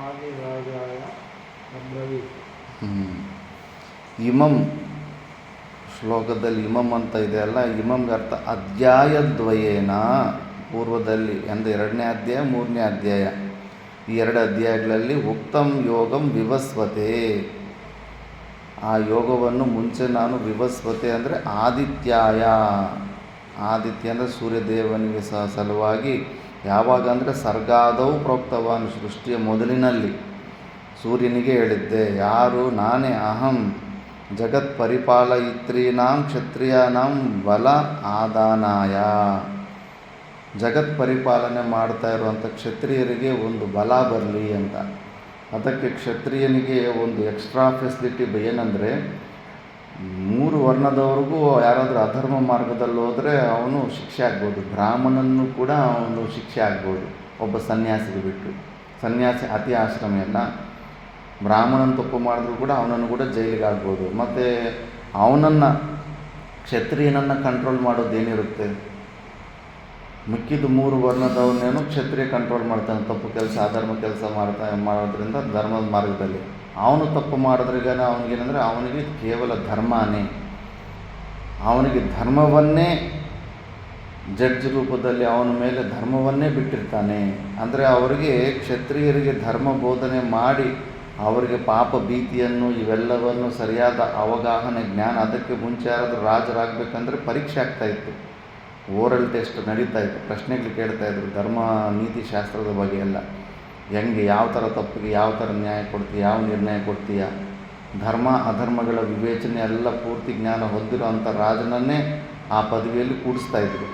आदिराजाय अब्रवीत्। ಇಮಂ ಶ್ಲೋಕದಲ್ಲಿ ಇಮಂ ಅಂತ ಇದೆಯಲ್ಲ, ಇಮಂಗೆ ಅರ್ಥ ಅಧ್ಯಾಯದ್ವಯೇನ, ಪೂರ್ವದಲ್ಲಿ ಅಂದರೆ 2ನೇ ಅಧ್ಯಾಯ 3ನೇ ಅಧ್ಯಾಯ, ಈ 2 ಅಧ್ಯಾಯಗಳಲ್ಲಿ ಉಕ್ತಂ ಯೋಗಂ ವಿವಸ್ವತೆ, ಆ ಯೋಗವನ್ನು ಮುಂಚೆ ನಾನು ವಿವಸ್ವತೆ ಅಂದರೆ ಆದಿತ್ಯಾಯ, ಆದಿತ್ಯ ಅಂದರೆ ಸೂರ್ಯದೇವನಿಗೆ ಸಲುವಾಗಿ ಯಾವಾಗ ಅಂದರೆ ಸರ್ಗಾದವು ಪ್ರೋಕ್ತವಾನ್, ಸೃಷ್ಟಿಯ ಮೊದಲಿನಲ್ಲಿ ಸೂರ್ಯನಿಗೆ ಹೇಳಿದ್ದೆ. ಯಾರು? ನಾನೇ. ಅಹಂ ಜಗತ್ ಪರಿಪಾಲಯಿತ್ರೀನಾಂ ಕ್ಷತ್ರಿಯಾನಾಂ ಬಲ ಆದಾನಾಯ, ಜಗತ್ ಪರಿಪಾಲನೆ ಮಾಡ್ತಾ ಇರುವಂಥ ಕ್ಷತ್ರಿಯರಿಗೆ ಒಂದು ಬಲ ಬರಲಿ ಅಂತ. ಅದಕ್ಕೆ ಕ್ಷತ್ರಿಯನಿಗೆ ಒಂದು ಎಕ್ಸ್ಟ್ರಾ ಫೆಸಿಲಿಟಿ ಏನಂದರೆ, 3 ವರ್ಣದವ್ರಿಗೂ ಯಾರಾದರೂ ಅಧರ್ಮ ಮಾರ್ಗದಲ್ಲಿ ಹೋದರೆ ಅವನು ಶಿಕ್ಷೆ ಆಗ್ಬೋದು. ಬ್ರಾಹ್ಮಣನೂ ಕೂಡ ಅವನು ಶಿಕ್ಷೆ ಆಗ್ಬೋದು, ಒಬ್ಬ ಸನ್ಯಾಸಿಗೆ ಬಿಟ್ಟು. ಸನ್ಯಾಸಿ ಅತಿ ಆಶ್ರಮ ಅಲ್ಲ, ಬ್ರಾಹ್ಮಣನ ತಪ್ಪು ಮಾಡಿದ್ರು ಕೂಡ ಅವನನ್ನು ಕೂಡ ಜೈಲಿಗೆ ಆಗ್ಬೋದು. ಮತ್ತು ಅವನನ್ನು, ಕ್ಷತ್ರಿಯನನ್ನು ಕಂಟ್ರೋಲ್ ಮಾಡೋದೇನಿರುತ್ತೆ, ಮಿಕ್ಕಿದ್ದು 3 ವರ್ಣದವನ್ನೇನು ಕ್ಷತ್ರಿಯ ಕಂಟ್ರೋಲ್ ಮಾಡ್ತಾನೆ. ತಪ್ಪು ಕೆಲಸ ಅಧರ್ಮ ಕೆಲಸ ಮಾಡೋದ್ರಿಂದ ಧರ್ಮದ ಮಾರ್ಗದಲ್ಲಿ ಅವನು ತಪ್ಪು ಮಾಡಿದ್ರಿಗ ಅವನಿಗೇನೆಂದರೆ ಅವನಿಗೆ ಕೇವಲ ಧರ್ಮನೇ, ಅವನಿಗೆ ಧರ್ಮವನ್ನೇ ಜಡ್ಜ್ ರೂಪದಲ್ಲಿ ಅವನ ಮೇಲೆ ಧರ್ಮವನ್ನೇ ಬಿಟ್ಟಿರ್ತಾನೆ. ಅಂದರೆ ಅವರಿಗೆ ಕ್ಷತ್ರಿಯರಿಗೆ ಧರ್ಮ ಬೋಧನೆ ಮಾಡಿ ಅವರಿಗೆ ಪಾಪ ಭೀತಿಯನ್ನು ಇವೆಲ್ಲವನ್ನು ಸರಿಯಾದ ಅವಗಾಹನೆ ಜ್ಞಾನ. ಅದಕ್ಕೆ ಮುಂಚೆ ಯಾರಾದರೂ ರಾಜರಾಗಬೇಕಂದ್ರೆ ಪರೀಕ್ಷೆ ಆಗ್ತಾಯಿತ್ತು, ಓರಲ್ ಟೆಸ್ಟ್ ನಡೀತಾ ಇತ್ತು, ಪ್ರಶ್ನೆಗಳು ಕೇಳ್ತಾಯಿದ್ರು ಧರ್ಮ ನೀತಿ ಶಾಸ್ತ್ರದ ಬಗ್ಗೆ ಎಲ್ಲ. ಹೆಂಗೆ, ಯಾವ ಥರ ತಪ್ಪಿಗೆ ಯಾವ ಥರ ನ್ಯಾಯ ಕೊಡ್ತೀಯ, ಯಾವ ನಿರ್ಣಯ ಕೊಡ್ತೀಯ, ಧರ್ಮ ಅಧರ್ಮಗಳ ವಿವೇಚನೆ ಎಲ್ಲ ಪೂರ್ತಿ ಜ್ಞಾನ ಹೊಂದಿರೋ ಅಂಥ ರಾಜನನ್ನೇ ಆ ಪದವಿಯಲ್ಲಿ ಕೂಡಿಸ್ತಾಯಿದ್ರು.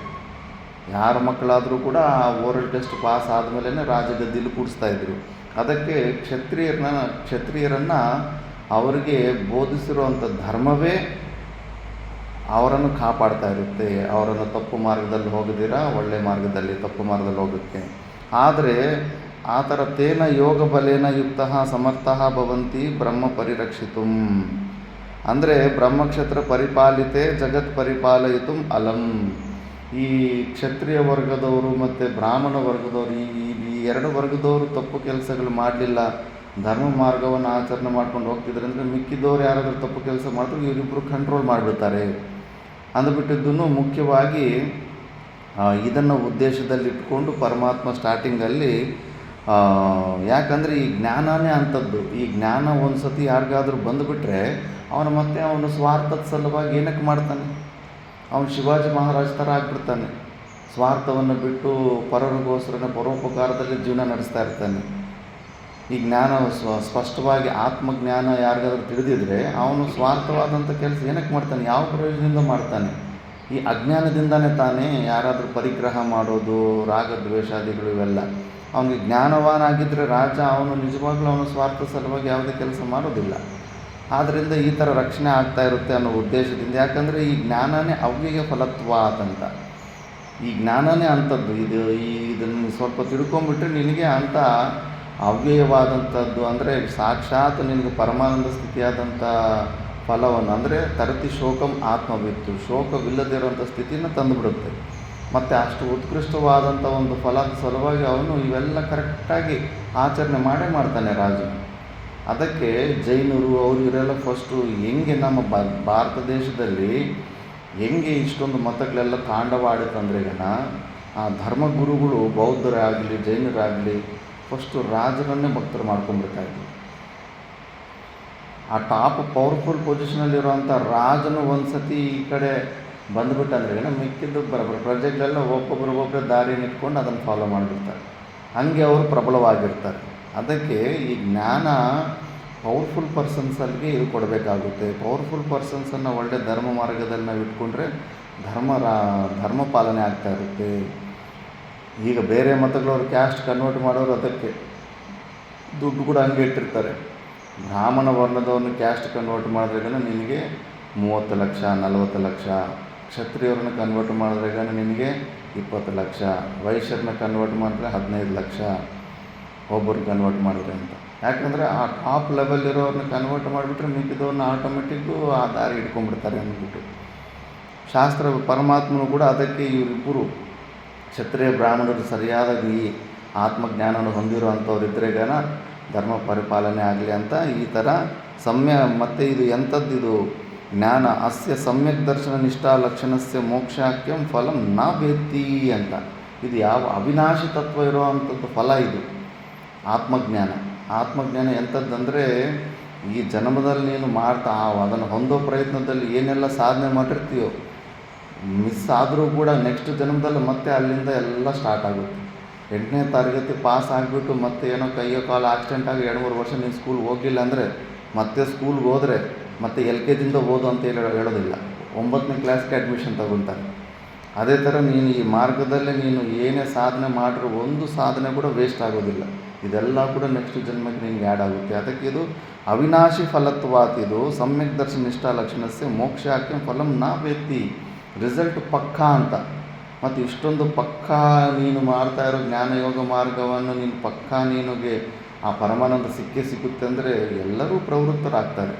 ಯಾರ ಮಕ್ಕಳಾದರೂ ಕೂಡ ಆ ಓರಲ್ ಟೆಸ್ಟ್ ಪಾಸ್ ಆದಮೇಲೆ ರಾಜಗದ್ದಿಲಿ ಕೂಡಿಸ್ತಾಯಿದ್ರು. ಅದಕ್ಕೆ ಕ್ಷತ್ರಿಯರನ್ನು ಅವರಿಗೆ ಬೋಧಿಸಿರುವಂಥ ಧರ್ಮವೇ ಅವರನ್ನು ಕಾಪಾಡ್ತಾ ಇರುತ್ತೆ, ಅವರನ್ನು ತಪ್ಪು ಮಾರ್ಗದಲ್ಲಿ ಹೋಗದಿರ ಒಳ್ಳೆಯ ಮಾರ್ಗದಲ್ಲಿ, ತಪ್ಪು ಮಾರ್ಗದಲ್ಲಿ ಹೋಗೋಕ್ಕೆ. ಆದರೆ ಆ ಥರ ತೇನ ಯೋಗ ಬಲೇನ ಯುಕ್ತ ಸಮರ್ಥ ಭವಂತಿ ಬ್ರಹ್ಮ ಪರಿರಕ್ಷಿತು, ಅಂದರೆ ಬ್ರಹ್ಮಕ್ಷತ್ರ ಪರಿಪಾಲಿತೆ ಜಗತ್ ಪರಿಪಾಲಯಿತು ಅಲಂ. ಈ ಕ್ಷತ್ರಿಯ ವರ್ಗದವರು ಮತ್ತು ಬ್ರಾಹ್ಮಣ ವರ್ಗದವರು, ಈ 2 ವರ್ಗದವರು ತಪ್ಪು ಕೆಲಸಗಳು ಮಾಡಲಿಲ್ಲ, ಧರ್ಮ ಮಾರ್ಗವನ್ನು ಆಚರಣೆ ಮಾಡ್ಕೊಂಡು ಹೋಗ್ತಿದ್ರಂದರೆ ಮಿಕ್ಕಿದವರು ಯಾರಾದರೂ ತಪ್ಪು ಕೆಲಸ ಮಾಡಿದ್ರು ಇವರಿಬ್ಬರು ಕಂಟ್ರೋಲ್ ಮಾಡಿಬಿಡ್ತಾರೆ ಅಂದುಬಿಟ್ಟಿದ್ದನ್ನು ಮುಖ್ಯವಾಗಿ ಇದನ್ನು ಉದ್ದೇಶದಲ್ಲಿಟ್ಕೊಂಡು ಪರಮಾತ್ಮ ಸ್ಟಾರ್ಟಿಂಗಲ್ಲಿ, ಯಾಕಂದರೆ ಈ ಜ್ಞಾನನೇ ಅಂಥದ್ದು. ಈ ಜ್ಞಾನ ಒಂದು ಸತಿ ಯಾರಿಗಾದರೂ ಬಂದುಬಿಟ್ರೆ ಅವನು ಸ್ವಾರ್ಥದ ಸಲುವಾಗಿ ಏನಕ್ಕೆ ಮಾಡ್ತಾನೆ, ಅವನು ಶಿವಾಜಿ ಮಹಾರಾಜ್ ಥರ ಆಗಿಬಿಡ್ತಾನೆ. ಸ್ವಾರ್ಥವನ್ನು ಬಿಟ್ಟು ಪರರಿಗೋಸ್ಕರ ಪರೋಪಕಾರದಲ್ಲಿ ಜೀವನ ನಡೆಸ್ತಾ ಇರ್ತಾನೆ. ಈ ಜ್ಞಾನ ಸ್ಪಷ್ಟವಾಗಿ ಆತ್ಮಜ್ಞಾನ ಯಾರಿಗಾದ್ರೂ ತಿಳಿದಿದ್ರೆ ಅವನು ಸ್ವಾರ್ಥವಾದಂಥ ಕೆಲಸ ಏನಕ್ಕೆ ಮಾಡ್ತಾನೆ, ಯಾವ ಪ್ರಯೋಜನದಿಂದ ಮಾಡ್ತಾನೆ. ಈ ಅಜ್ಞಾನದಿಂದನೇ ತಾನೇ ಯಾರಾದರೂ ಪರಿಗ್ರಹ ಮಾಡೋದು, ರಾಗದ್ವೇಷಾದಿಗಳು ಇವೆಲ್ಲ. ಅವನಿಗೆ ಜ್ಞಾನವಾನಾಗಿದ್ದರೆ ರಾಜ ಅವನು ನಿಜವಾಗ್ಲೂ ಅವನ ಸ್ವಾರ್ಥ ಸಲುವಾಗಿ ಯಾವುದೇ ಕೆಲಸ ಮಾಡೋದಿಲ್ಲ. ಆದ್ದರಿಂದ ಈ ಥರ ರಕ್ಷಣೆ ಆಗ್ತಾ ಇರುತ್ತೆ ಅನ್ನೋ ಉದ್ದೇಶದಿಂದ. ಯಾಕಂದರೆ ಈ ಜ್ಞಾನನೇ ಅವ್ಯಯ ಫಲತ್ವಾದಂತ, ಈ ಜ್ಞಾನನೇ ಅಂಥದ್ದು. ಇದನ್ನು ಸ್ವಲ್ಪ ತಿಳ್ಕೊಂಬಿಟ್ರೆ ನಿನಗೆ ಅಂಥ ಅವ್ಯಯವಾದಂಥದ್ದು, ಅಂದರೆ ಸಾಕ್ಷಾತ್ ನಿನಗೆ ಪರಮಾನಂದ ಸ್ಥಿತಿಯಾದಂಥ ಫಲವನ್ನು, ಅಂದರೆ ತರತಿ ಶೋಕಂ ಆತ್ಮವಿತ್ತು, ಶೋಕವಿಲ್ಲದಿರುವಂಥ ಸ್ಥಿತಿಯನ್ನು ತಂದುಬಿಡುತ್ತೆ. ಮತ್ತು ಅಷ್ಟು ಉತ್ಕೃಷ್ಟವಾದಂಥ ಒಂದು ಫಲದ ಸಲುವಾಗಿ ಅವನು ಇವೆಲ್ಲ ಕರೆಕ್ಟಾಗಿ ಆಚರಣೆ ಮಾಡ್ತಾನೆ ರಾಜನು. ಅದಕ್ಕೆ ಜೈನರು ಇವರೆಲ್ಲ ಫಸ್ಟು ಹೆಂಗೆ ನಮ್ಮ ಭಾರತ ದೇಶದಲ್ಲಿ ಹೆಂಗೆ ಇಷ್ಟೊಂದು ಮತಗಳೆಲ್ಲ ತಾಂಡವಾಡಿತಂದ್ರೆ ಆ ಧರ್ಮಗುರುಗಳು ಬೌದ್ಧರಾಗಲಿ ಜೈನರಾಗಲಿ ಫಸ್ಟು ರಾಜರನ್ನೇ ಭಕ್ತರು ಮಾಡ್ಕೊಂಡ್ಬಿಡ್ತಾಯಿದ್ರು. ಆ ಟಾಪ್ ಪವರ್ಫುಲ್ ಪೊಸಿಷನಲ್ಲಿರುವಂಥ ರಾಜನು ಒಂದು ಸತಿ ಈ ಕಡೆ ಬಂದುಬಿಟ್ಟಂದ್ರೆ ಮಿಕ್ಕಿದ್ದು ಪ್ರಜೆಗಳೆಲ್ಲ ಒಬ್ಬೊಬ್ಬರು ದಾರಿನ ಇಟ್ಕೊಂಡು ಅದನ್ನು ಫಾಲೋ ಮಾಡಿಬಿಡ್ತಾರೆ. ಹಾಗೆ ಅವರು ಪ್ರಬಲವಾಗಿರ್ತಾರೆ. ಅದಕ್ಕೆ ಈ ಜ್ಞಾನ ಪವರ್ಫುಲ್ ಪರ್ಸನ್ಸಲ್ಲಿಗೆ ಇದು ಕೊಡಬೇಕಾಗುತ್ತೆ. ಪವರ್ಫುಲ್ ಪರ್ಸನ್ಸನ್ನು ಒಳ್ಳೆ ಧರ್ಮ ಮಾರ್ಗದಲ್ಲಿ ನಾವು ಇಟ್ಕೊಂಡ್ರೆ ಧರ್ಮ ಪಾಲನೆ ಆಗ್ತಾ ಇರುತ್ತೆ. ಈಗ ಬೇರೆ ಮತಗಳವ್ರು ಕ್ಯಾಸ್ಟ್ ಕನ್ವರ್ಟ್ ಮಾಡೋರು ಅದಕ್ಕೆ ದುಡ್ಡು ಕೂಡ ಹಂಗೆ ಇಟ್ಟಿರ್ತಾರೆ. ಬ್ರಾಹ್ಮಣ ವರ್ಣದವ್ರನ್ನ ಕ್ಯಾಸ್ಟ್ ಕನ್ವರ್ಟ್ ಮಾಡಿದ್ರಾಗ ನಿನಗೆ 30 ಲಕ್ಷ 40 ಲಕ್ಷ, ಕ್ಷತ್ರಿಯವ್ರನ್ನ ಕನ್ವರ್ಟ್ ಮಾಡಿದ್ರಾಗ ನಿನಗೆ 20 ಲಕ್ಷ, ವೈಶ್ಯರನ್ನ ಕನ್ವರ್ಟ್ ಮಾಡಿದ್ರೆ 15 ಲಕ್ಷ ಒಬ್ಬರು ಕನ್ವರ್ಟ್ ಮಾಡಿದ್ರೆ ಅಂತ. ಯಾಕಂದರೆ ಆ ಟಾಪ್ ಲೆವೆಲ್ ಇರೋರನ್ನ ಕನ್ವರ್ಟ್ ಮಾಡಿಬಿಟ್ರೆ ಮಿಕ್ಕಿದವ್ರನ್ನ ಆಟೋಮೆಟಿಕ್ಕು ಆ ದಾರಿ ಇಟ್ಕೊಂಡ್ಬಿಡ್ತಾರೆ ಅಂದ್ಬಿಟ್ಟು ಶಾಸ್ತ್ರ. ಪರಮಾತ್ಮನು ಕೂಡ ಅದಕ್ಕೆ ಇವರಿಬ್ಬರು ಕ್ಷತ್ರಿಯ ಬ್ರಾಹ್ಮಣರು ಸರಿಯಾದ ಈ ಆತ್ಮಜ್ಞಾನವನ್ನು ಹೊಂದಿರೋ ಅಂಥವ್ರಿದ್ರೇಗನ ಧರ್ಮ ಪರಿಪಾಲನೆ ಆಗಲಿ ಅಂತ ಈ ಥರ ಮತ್ತು ಇದು ಎಂಥದ್ದಿದು ಜ್ಞಾನ ಅಸ್ಯ ಸಮ್ಯಕ್ ದರ್ಶನ ನಿಷ್ಠಾ ಲಕ್ಷಣಸ್ಯ ಮೋಕ್ಷಾಖ್ಯಂ ಫಲಂ ನ ವೇತ್ತಿ ಅಂತ. ಇದು ಯಾವ ಅವಿನಾಶಿ ತತ್ವ ಇರೋ ಅಂಥದ್ದು ಫಲ ಇದು ಆತ್ಮಜ್ಞಾನ ಎಂಥದ್ದಂದರೆ ಈ ಜನ್ಮದಲ್ಲಿ ನೀನು ಅದನ್ನು ಹೊಂದೋ ಪ್ರಯತ್ನದಲ್ಲಿ ಏನೆಲ್ಲ ಸಾಧನೆ ಮಾಡಿರ್ತೀಯೋ ಮಿಸ್ ಆದರೂ ಕೂಡ ನೆಕ್ಸ್ಟ್ ಜನ್ಮದಲ್ಲಿ ಮತ್ತೆ ಅಲ್ಲಿಂದ ಎಲ್ಲ ಸ್ಟಾರ್ಟ್ ಆಗುತ್ತೆ. 8ನೇ ತರಗತಿ ಪಾಸ್ ಆಗಿಬಿಟ್ಟು ಮತ್ತೆ ಏನೋ ಕೈಯೋ ಕಾಲು ಆಕ್ಸಿಡೆಂಟ್ ಆಗಿ 2-3 ವರ್ಷ ನೀನು ಸ್ಕೂಲ್ಗೆ ಹೋಗಿಲ್ಲ ಅಂದರೆ ಮತ್ತೆ ಸ್ಕೂಲ್ಗೆ ಹೋದರೆ ಮತ್ತೆ LKGಯಿಂದ ಓದು ಅಂತ ಹೇಳೋದಿಲ್ಲ, 9ನೇ ಕ್ಲಾಸ್ಗೆ ಅಡ್ಮಿಷನ್ ತಗೊತಾರೆ. ಅದೇ ಥರ ನೀನು ಈ ಮಾರ್ಗದಲ್ಲೇ ನೀನು ಏನೇ ಸಾಧನೆ ಮಾಡಿದ್ರು ಒಂದು ಸಾಧನೆ ಕೂಡ ವೇಸ್ಟ್ ಆಗೋದಿಲ್ಲ. ಇದೆಲ್ಲ ಕೂಡ ನೆಕ್ಸ್ಟ್ ಜನ್ಮಕ್ಕೆ ನಿನಗೆ ಆ್ಯಡ್ ಆಗುತ್ತೆ. ಅದಕ್ಕೆ ಇದು ಅವಿನಾಶಿ ಫಲತ್ವಾತಿದು ಸಮ್ಯಕ್ ದರ್ಶನ ನಿಷ್ಠಾ ಲಕ್ಷಣಸ್ಯ ಮೋಕ್ಷಾಖ್ಯಂ ಫಲಂ ನ ವೇತ್ತಿ. ರಿಸಲ್ಟ್ ಪಕ್ಕಾ ಅಂತ. ಮತ್ತು ಇಷ್ಟೊಂದು ಪಕ್ಕಾ ನೀನು ಮಾಡ್ತಾ ಇರೋ ಜ್ಞಾನಯೋಗ ಮಾರ್ಗವನ್ನು ನೀನು ಪಕ್ಕಾ ನಿನಗೆ ಆ ಪರಮಾನಂದ ಸಿಗುತ್ತೆ ಅಂದರೆ ಎಲ್ಲರೂ ಪ್ರವೃತ್ತರಾಗ್ತಾರೆ.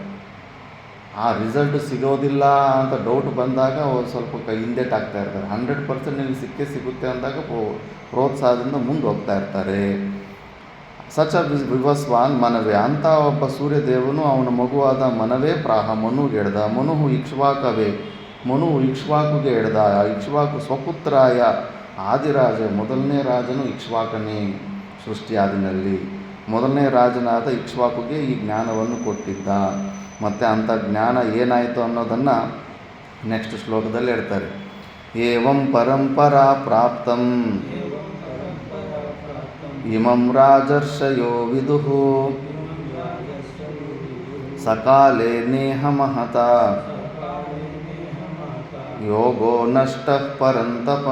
ಆ ರಿಸಲ್ಟ್ ಸಿಗೋದಿಲ್ಲ ಅಂತ ಡೌಟ್ ಬಂದಾಗ ಸ್ವಲ್ಪ ಹಿಂದೆಟಾಗ್ತಾ ಇರ್ತಾರೆ. 100% ನಿನಗೆ ಸಿಗುತ್ತೆ ಅಂದಾಗ ಪ್ರೋತ್ಸಾಹದಿಂದ ಮುಂದೆ ಹೋಗ್ತಾ ಇರ್ತಾರೆ. ಸಚ ವಿವಸ್ವಾನ್ ಮನವೇ ಅಂತ ಒಬ್ಬ ಸೂರ್ಯದೇವನು ಅವನ ಮಗುವಾದ ಮನವೇ ಪ್ರಾಹ ಮನುಗೆ ಎಡ್ದ. ಮನುಹು ಇಕ್ಷ್ವಾಕವೇ, ಮನು ಇಕ್ಷ್ವಾಕುಗೆ ಎಡ್ದ. ಇಕ್ಷ್ವಾಕು ಸ್ವಪುತ್ರಾಯ ಆದಿರಾಜ, ಮೊದಲನೇ ರಾಜನು ಇಕ್ಷ್ವಾಕನೇ ಸೃಷ್ಟಿಯಾದಿನಲ್ಲಿ. ಮೊದಲನೇ ರಾಜನಾದ ಇಕ್ಷ್ವಾಕುಗೆ ಈ ಜ್ಞಾನವನ್ನು ಕೊಟ್ಟಿದ್ದ. ಮತ್ತು ಅಂಥ ಜ್ಞಾನ ಏನಾಯಿತು ಅನ್ನೋದನ್ನು ನೆಕ್ಸ್ಟ್ ಶ್ಲೋಕದಲ್ಲಿ ಹೇಳ್ತಾರೆ. ಏವಂ ಪರಂಪರಾ ಪ್ರಾಪ್ತಂ ಇಮಂ ರಾಜರ್ಷಯೋ ವಿದುಃ ಸಕಾಲೇ ನೇಹ ಮಹತ ಯೋಗೋ ನಷ್ಟಃ ಪರಂತಪ.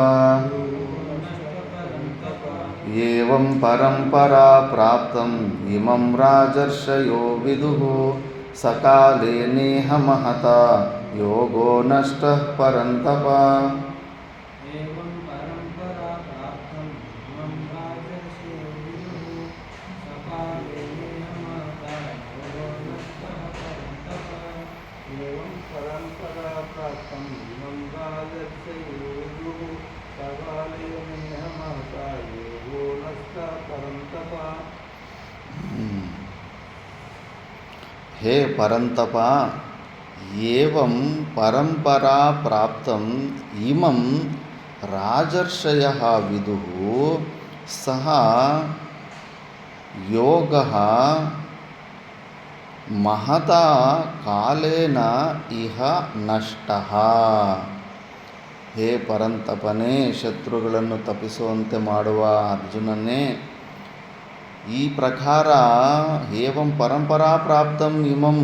ಏವಂ ಪರಂಪರಾ ಪ್ರಾಪ್ತಂ ಇಮಂ ರಾಜರ್ಷಯೋ ವಿದುಃ ಸಕಾಲೇ ನೇಹ ಮಹತ ಯೋಗೋ ನಷ್ಟಃ ಪರಂತಪ. ಹೇ ಪರಂತಪ, ಏವಂ ಪರಂಪರಾ ಪ್ರಾಪ್ತಂ ಇಮಂ ರಾಜರ್ಷಯಃ ವಿದುಃ ಸಹ ಯೋಗಃ ಮಹತಾ ಕಾಲೇನ ಇಹ ನಷ್ಟಃ. ಹೇ ಪರಂತಪನೇ, ಶತ್ರುಗಳನ್ನು ತಪ್ಪಿಸುವಂತೆ ಮಾಡುವ ಅರ್ಜುನನೇ, ಈ ಪ್ರಕಾರ ಏವಂ ಪರಂಪರಾ ಪ್ರಾಪ್ತಂ ಇಮಂ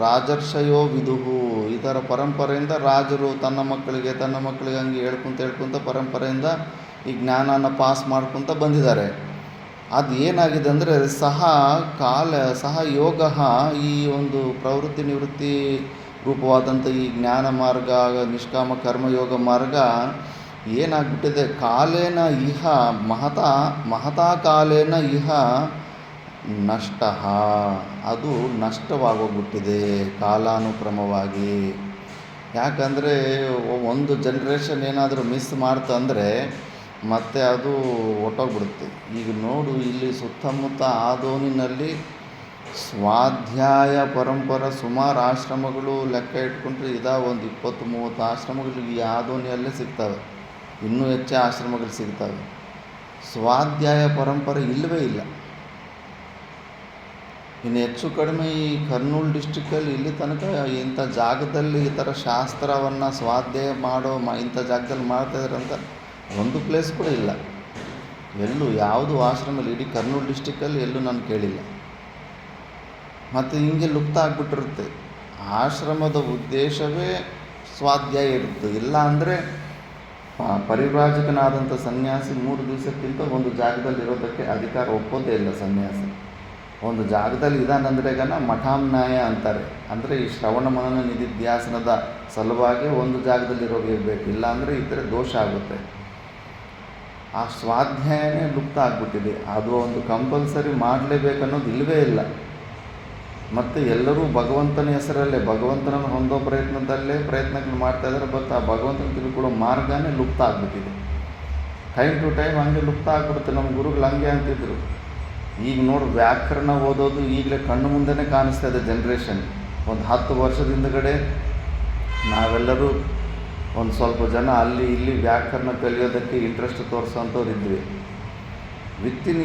ರಾಜರ್ಷಯೋ ವಿದುಹು, ಈ ಥರ ಪರಂಪರೆಯಿಂದ ರಾಜರು ತನ್ನ ಮಕ್ಕಳಿಗೆ ಹಂಗೆ ಹೇಳ್ಕೊಂತ ಪರಂಪರೆಯಿಂದ ಈ ಜ್ಞಾನನ ಪಾಸ್ ಮಾಡ್ಕೊತ ಬಂದಿದ್ದಾರೆ. ಅದು ಏನಾಗಿದೆ ಅಂದರೆ ಸಹ ಯೋಗ, ಈ ಒಂದು ಪ್ರವೃತ್ತಿ ನಿವೃತ್ತಿ ರೂಪವಾದಂಥ ಈ ಜ್ಞಾನ ಮಾರ್ಗ, ನಿಷ್ಕಾಮ ಕರ್ಮಯೋಗ ಮಾರ್ಗ ಏನಾಗ್ಬಿಟ್ಟಿದೆ, ಕಾಲೇನ ಇಹ ಮಹತಾ ಕಾಲೇನ ಇಹ ನಷ್ಟ, ಅದು ನಷ್ಟವಾಗೋಗ್ಬಿಟ್ಟಿದೆ ಕಾಲಾನುಕ್ರಮವಾಗಿ. ಯಾಕಂದರೆ ಒಂದು ಜನ್ರೇಷನ್ ಏನಾದರೂ ಮಿಸ್ ಮಾಡ್ತಂದರೆ ಮತ್ತೆ ಅದು ಹೊಟ್ಟೋಗ್ಬಿಡುತ್ತೆ. ಈಗ ನೋಡು, ಇಲ್ಲಿ ಸುತ್ತಮುತ್ತ ಆದೋನಿನಲ್ಲಿ ಸ್ವಾಧ್ಯಾಯ ಪರಂಪರೆ ಸುಮಾರು ಆಶ್ರಮಗಳು ಲೆಕ್ಕ ಇಟ್ಕೊಂಡ್ರೆ ಒಂದು 20-30 ಆಶ್ರಮಗಳು ಈ ಆದೋನಿಯಲ್ಲೇ ಸಿಗ್ತವೆ. ಇನ್ನೂ ಹೆಚ್ಚು ಆಶ್ರಮಗಳು ಸಿಗ್ತವೆ. ಸ್ವಾಧ್ಯಾಯ ಪರಂಪರೆ ಇಲ್ಲವೇ ಇಲ್ಲ. ಇನ್ನು ಹೆಚ್ಚು ಕಡಿಮೆ ಈ ಕರ್ನೂಲು ಡಿಸ್ಟಿಕ್ಕಲ್ಲಿ ಇಲ್ಲಿ ತನಕ ಇಂಥ ಜಾಗದಲ್ಲಿ ಈ ಥರ ಶಾಸ್ತ್ರವನ್ನು ಸ್ವಾಧ್ಯಾಯ ಮಾಡೋ ಇಂಥ ಜಾಗದಲ್ಲಿ ಮಾಡ್ತಾಯಿದ್ದಾರೆ ಅಂತ ಒಂದು ಪ್ಲೇಸ್ ಕೂಡ ಇಲ್ಲ. ಎಲ್ಲೂ ಯಾವುದು ಆಶ್ರಮದಲ್ಲಿ ಇಡೀ ಕರ್ನೂಲು ಡಿಸ್ಟಿಕ್ಕಲ್ಲಿ ಎಲ್ಲೂ ನಾನು ಕೇಳಿಲ್ಲ. ಮತ್ತು ಹಿಂಗೆ ಲುಪ್ತ ಆಗಿಬಿಟ್ಟಿರುತ್ತೆ. ಆಶ್ರಮದ ಉದ್ದೇಶವೇ ಸ್ವಾಧ್ಯಾಯ ಇರುತ್ತೆ. ಇಲ್ಲ ಅಂದರೆ ಪರಿವ್ರಾಜಕನಾದಂಥ ಸನ್ಯಾಸಿ 3 ದಿವಸಕ್ಕಿಂತ ಒಂದು ಜಾಗದಲ್ಲಿ ಇರೋದಕ್ಕೆ ಅಧಿಕಾರ ಒಪ್ಪೋದೇ ಇಲ್ಲ ಸನ್ಯಾಸಿ. ಒಂದು ಜಾಗದಲ್ಲಿ ಇದಾನಂದ್ರೆಗನ ಮಠಾಮ್ನಾಯ ಅಂತಾರೆ. ಅಂದರೆ ಈ ಶ್ರವಣ ಮನನ ನಿಧಿಧ್ಯಾಸನದ ಸಲುವಾಗಿ ಒಂದು ಜಾಗದಲ್ಲಿ ಇರಬೇಕು. ಇಲ್ಲ ಅಂದರೆ ಇತರ ದೋಷ ಆಗುತ್ತೆ. ಆ ಸ್ವಾಧ್ಯಾಯನೇ ಲುಪ್ತ ಆಗಿಬಿಟ್ಟಿದೆ. ಅದು ಒಂದು ಕಂಪಲ್ಸರಿ ಮಾಡಲೇಬೇಕನ್ನೋದು ಇಲ್ಲವೇ ಇಲ್ಲ. ಮತ್ತು ಎಲ್ಲರೂ ಭಗವಂತನ ಹೆಸರಲ್ಲೇ ಭಗವಂತನನ್ನು ಹೊಂದೋ ಪ್ರಯತ್ನಗಳು ಮಾಡ್ತಾಯಿದ್ದಾರೆ. ಬಟ್ ಆ ಭಗವಂತನ ತಿಳ್ಕೊಳ್ಳೋ ಮಾರ್ಗನೇ ಲುಪ್ತ ಆಗಿಬಿಟ್ಟಿದೆ. ಟೈಮ್ ಟು ಟೈಮ್ ಹಂಗೆ ಲುಪ್ತ ಆಗಿಬಿಡುತ್ತೆ. ನಮ್ಮ ಗುರುಗಳು ಹಂಗೆ ಅಂತಿದ್ರು. ಈಗ ನೋಡಿ ವ್ಯಾಕರಣ ಓದೋದು ಈಗಲೇ ಕಣ್ಣು ಮುಂದೆನೇ ಕಾಣಿಸ್ತಾ ಇದೆ ಜನ್ರೇಷನ್. ಒಂದು 10 ವರ್ಷದ ಹಿಂದುಗಡೆ ನಾವೆಲ್ಲರೂ ಒಂದು ಸ್ವಲ್ಪ ಜನ ಅಲ್ಲಿ ಇಲ್ಲಿ ವ್ಯಾಕರಣ ಕಲಿಯೋದಕ್ಕೆ ಇಂಟ್ರೆಸ್ಟ್ ತೋರಿಸೋಂಥವ್ರು ಇದ್ವಿ. ವಿತ್ತಿನ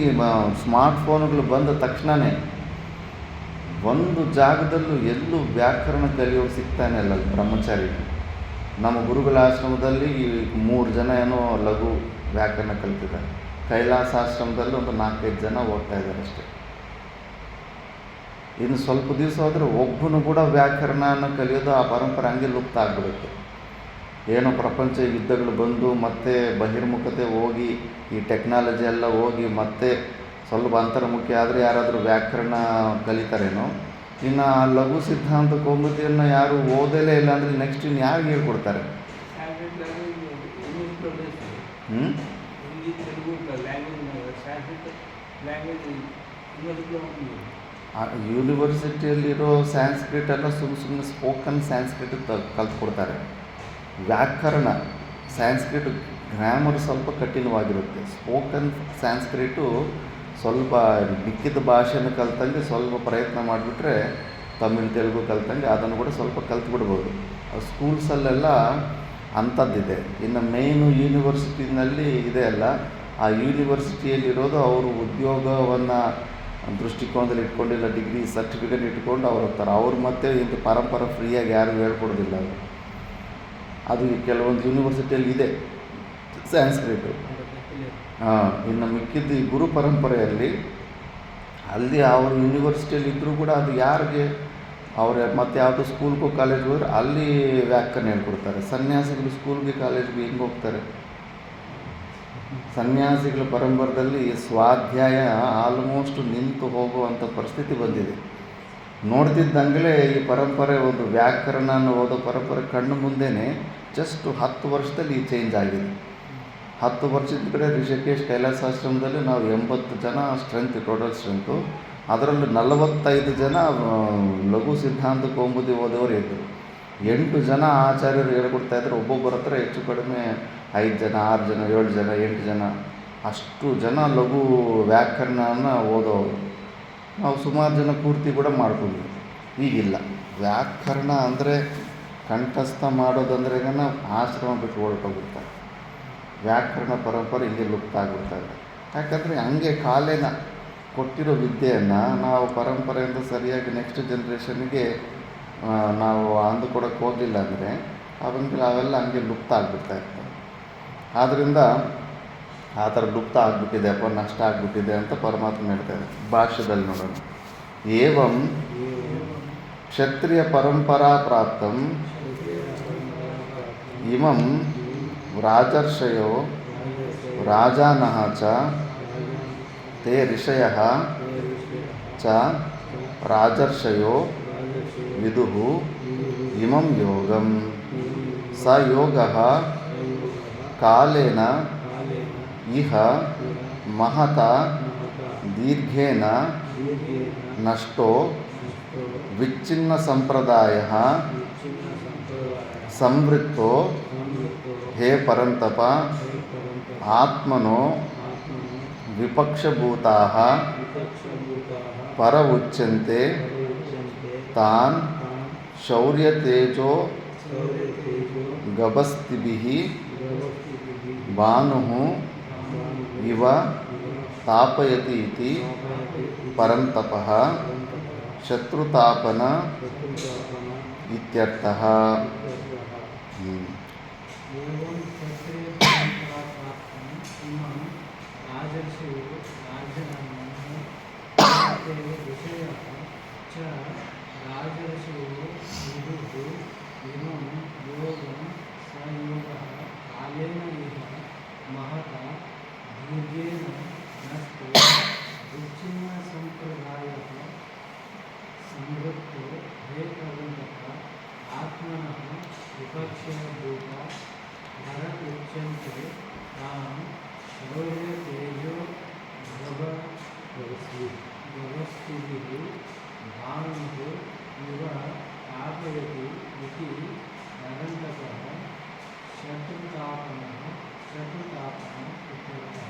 ಸ್ಮಾರ್ಟ್ಫೋನ್ಗಳು ಬಂದ ತಕ್ಷಣವೇ ಒಂದು ಜಾಗದಲ್ಲೂ ಎಲ್ಲೂ ವ್ಯಾಕರಣ ಕಲಿಯೋರು ಸಿಗ್ತಾನೆ ಇಲ್ಲ ಬ್ರಹ್ಮಚಾರಿ. ನಮ್ಮ ಗುರುಗಳ ಆಶ್ರಮದಲ್ಲಿ 3 ಜನ ಏನೋ ಲಘು ವ್ಯಾಕರಣ ಕಲಿತಿದ್ದಾರೆ. ಕೈಲಾಸಾಶ್ರಮದಲ್ಲಿ ಒಂದು 4-5 ಜನ ಓದ್ತಾ ಇದ್ದಾರೆ ಅಷ್ಟೇ. ಇನ್ನು ಸ್ವಲ್ಪ ದಿವಸ ಹೋದರೆ ಒಬ್ಬನು ಕೂಡ ವ್ಯಾಕರಣನ ಕಲಿಯೋದು ಆ ಪರಂಪರೆ ಹಂಗೆ ಲುಪ್ತ ಆಗಿಬಿಡುತ್ತೆ. ಏನೋ ಪ್ರಪಂಚ ಯುದ್ಧಗಳು ಬಂದು ಮತ್ತೆ ಬಹಿರ್ಮುಖತೆ ಹೋಗಿ ಈ ಟೆಕ್ನಾಲಜಿ ಎಲ್ಲ ಹೋಗಿ ಮತ್ತೆ ಸ್ವಲ್ಪ ಅಂತರ್ಮುಖಿ ಆದರೆ ಯಾರಾದರೂ ವ್ಯಾಕರಣ ಕಲಿತಾರೇನೋ. ಇನ್ನು ಆ ಲಘು ಸಿದ್ಧಾಂತ ಕೌಮುದಿಯನ್ನು ಯಾರು ಓದಲೇ ಇಲ್ಲ ಅಂದರೆ ನೆಕ್ಸ್ಟ್ ಇನ್ನು ಯಾರಿಗೆ ಹೇಳ್ಕೊಡ್ತಾರೆ? ಯೂನಿವರ್ಸಿಟಿಯಲ್ಲಿರೋ ಸ್ಯಾನ್ಸ್ಕ್ರಿಟ್ ಎಲ್ಲ ಸುಮ್ಮನೆ ಸ್ಪೋಕನ್ ಸ್ಯಾನ್ಸ್ಕ್ರಿಟ್ ಕಲ್ತ್ಕೊಡ್ತಾರೆ. ವ್ಯಾಕರಣ ಸ್ಯಾನ್ಸ್ಕ್ರಿಟ್ ಗ್ರಾಮರ್ ಸ್ವಲ್ಪ ಕಠಿಣವಾಗಿರುತ್ತೆ. ಸ್ಪೋಕನ್ ಸ್ಯಾನ್ಸ್ಕ್ರಿಟು ಸ್ವಲ್ಪ ಮಿಕ್ಕಿದ ಭಾಷೆನ ಕಲ್ತಂಗೆ ಸ್ವಲ್ಪ ಪ್ರಯತ್ನ ಮಾಡಿಬಿಟ್ರೆ ತಮಿಳ್ ತೆಲುಗು ಕಲ್ತಂಗೆ ಅದನ್ನು ಕೂಡ ಸ್ವಲ್ಪ ಕಲ್ತ್ಬಿಡ್ಬೋದು. ಸ್ಕೂಲ್ಸಲ್ಲೆಲ್ಲ ಅಂಥದ್ದಿದೆ. ಇನ್ನು ಮೇಯ್ನು ಯೂನಿವರ್ಸಿಟಿನಲ್ಲಿ ಇದೆ ಅಲ್ಲ, ಆ ಯೂನಿವರ್ಸಿಟಿಯಲ್ಲಿರೋದು ಅವರು ಉದ್ಯೋಗವನ್ನು ದೃಷ್ಟಿಕೋನದಲ್ಲಿ ಇಟ್ಕೊಂಡಿಲ್ಲ, ಡಿಗ್ರಿ ಸರ್ಟಿಫಿಕೇಟ್ ಇಟ್ಕೊಂಡು ಅವ್ರು ಹೋಗ್ತಾರೆ. ಅವ್ರು ಮತ್ತೆ ಇಂಥ ಪರಂಪರೆ ಫ್ರೀಯಾಗಿ ಯಾರು ಹೇಳ್ಕೊಡೋದಿಲ್ಲ. ಅದು ಕೆಲವೊಂದು ಯೂನಿವರ್ಸಿಟಿಯಲ್ಲಿ ಇದೆ ಸ್ಯಾನ್ಸ್ಕ್ರಿಟು. ಇನ್ನು ಮಿಕ್ಕಿದ್ದು ಈ ಗುರು ಪರಂಪರೆಯಲ್ಲಿ ಅಲ್ಲಿ ಅವರು ಯೂನಿವರ್ಸಿಟಿಯಲ್ಲಿ ಇದ್ದರೂ ಕೂಡ ಅದು ಯಾರಿಗೆ ಅವ್ರು ಮತ್ತೆ ಯಾವುದೋ ಸ್ಕೂಲ್ಗೂ ಕಾಲೇಜ್ಗೆ ಹೋದ್ರೆ ಅಲ್ಲಿ ವ್ಯಾಕರಣ ಹೇಳ್ಕೊಡ್ತಾರೆ. ಸನ್ಯಾಸಿಗಳು ಸ್ಕೂಲ್ಗೆ ಕಾಲೇಜ್ಗೆ ಹೆಂಗೆ ಹೋಗ್ತಾರೆ? ಸನ್ಯಾಸಿಗಳ ಪರಂಪರೆಯಲ್ಲಿ ಸ್ವಾಧ್ಯಾಯ ಆಲ್ಮೋಸ್ಟ್ ನಿಂತು ಹೋಗುವಂಥ ಪರಿಸ್ಥಿತಿ ಬಂದಿದೆ. ನೋಡ್ತಿದ್ದಂಗಲೇ ಈ ಪರಂಪರೆ ಒಂದು ವ್ಯಾಕರಣನ ಓದೋ ಪರಂಪರೆ ಕಣ್ಣು ಮುಂದೆನೇ ಜಸ್ಟ್ 10 ವರ್ಷದಲ್ಲಿ ಈ ಚೇಂಜ್ ಆಗಿದೆ. 10 ವರ್ಷದ ಕಡೆ ರಿಷಿಕೇಶ್ ಕೈಲಾಸಾಶ್ರಮದಲ್ಲಿ ನಾವು 80 ಜನ ಸ್ಟ್ರೆಂತ್, ಟೋಟಲ್ ಸ್ಟ್ರೆಂತು. ಅದರಲ್ಲಿ 45 ಜನ ಲಘು ಸಿದ್ಧಾಂತ ಕೌಮುದಿ ಓದೋರು ಇದ್ದರು. 8 ಜನ ಆಚಾರ್ಯರು ಹೇಳ್ಕೊಡ್ತಾಯಿದ್ರು. ಒಬ್ಬೊಬ್ಬರ ಹತ್ರ ಹೆಚ್ಚು ಕಡಿಮೆ 5 ಜನ, 6 ಜನ, 7 ಜನ, 8 ಜನ, ಅಷ್ಟು ಜನ ಲಘು ವ್ಯಾಕರಣನ ಓದೋರು. ನಾವು ಸುಮಾರು ಜನ ಪೂರ್ತಿ ಕೂಡ ಮಾಡ್ಕೊಂಡ್ವಿ. ಈಗಿಲ್ಲ. ವ್ಯಾಕರಣ ಅಂದರೆ ಕಂಠಸ್ಥ ಮಾಡೋದಂದ್ರೆಗನ ಆಶ್ರಮ ಬಿಟ್ಟು ಹೊರಟೋಗ್ಬಿಡ್ತಾರೆ. ವ್ಯಾಕರಣ ಪರಂಪರೆ ಹಿಂಗೆ ಲುಪ್ತ ಆಗಿಬಿಡ್ತಾರೆ. ಯಾಕಂದರೆ ಹಂಗೆ ಕಾಲೇನ ಕೊಟ್ಟಿರೋ ವಿದ್ಯೆಯನ್ನು ನಾವು ಪರಂಪರೆಯಿಂದ ಸರಿಯಾಗಿ ನೆಕ್ಸ್ಟ್ ಜನ್ರೇಷನ್ಗೆ ನಾವು ಅಂದುಕೊಡೋಕ್ಕೆ ಹೋಗಲಿಲ್ಲ ಅಂದರೆ ಅವೆಲ್ಲ ಹಂಗೆ ಲುಪ್ತ ಆಗಿಬಿಡ್ತಾ ಇರ್ತವೆ. ಆದ್ದರಿಂದ ಆ ಥರ ಲುಪ್ತ ಆಗಿಬಿಟ್ಟಿದೆ, ನಷ್ಟ ಆಗಿಬಿಟ್ಟಿದೆ ಅಂತ ಪರಮಾತ್ಮ ಹೇಳ್ತಾರೆ. ಭಾಷ್ಯದಲ್ಲಿ ನೋಡೋಣ. ಏವಂ ಕ್ಷತ್ರಿಯ ಪರಂಪರಾ ಪ್ರಾಪ್ತಂ ಇಮಂ ರಾಜರ್ಷಯೋ ರಾಜಾನಃ ಚ ತೇ ಋಷಯಃ ಚ ರಾಜರ್ಷಯೋ ವಿದುಃ ಇಮಂ ಯೋಗಂ ಸ ಯೋಗಃ ಕಾಲೇನ ಇಹ ಮಹತ ದೀರ್ಘೇನ ನಷ್ಟೋ ವಿಚ್ಛಿನ್ನ ಸಂಪ್ರದಾಯಃ ಸಂವೃತ್ತೋ ಹೇ ಪರಂತಪ ಆತ್ಮನೋ ವಿಪಕ್ಷಭೂತಾಃ ಪರ ಉಚ್ಯಂತೆ ತಾನ್ ಶೌರ್ಯತೇಜೋ ಗಭಸ್ತಿಭಿಃ ಭಾನುಃ ಇವ ತಾಪಯತಿ ಇತಿ ಪರಂತಪಃ ಶತ್ರುತಾಪನ ಶತ್ರುತಾಪನ ಇತ್ಯರ್ಥಃ. इत्यर्थः। एवं क्षत्रिय परंपरा प्राप्त इमं राजर्षि राजनमते विषयः च राजर्षि विदुः इमं योगं संयोगः कालेन इह महता दीर्घेन नष्टो विच्छिन्न संप्रदायः संवृत्तो हे प्रबन्धः आत्मनः विपक्षभूता नर उच्यन्ते तां शौर्य तेजो भवस्तिभिः भानुः इव तापयति इति नरन्तकः शत्रुतापनः इत्यर्थः.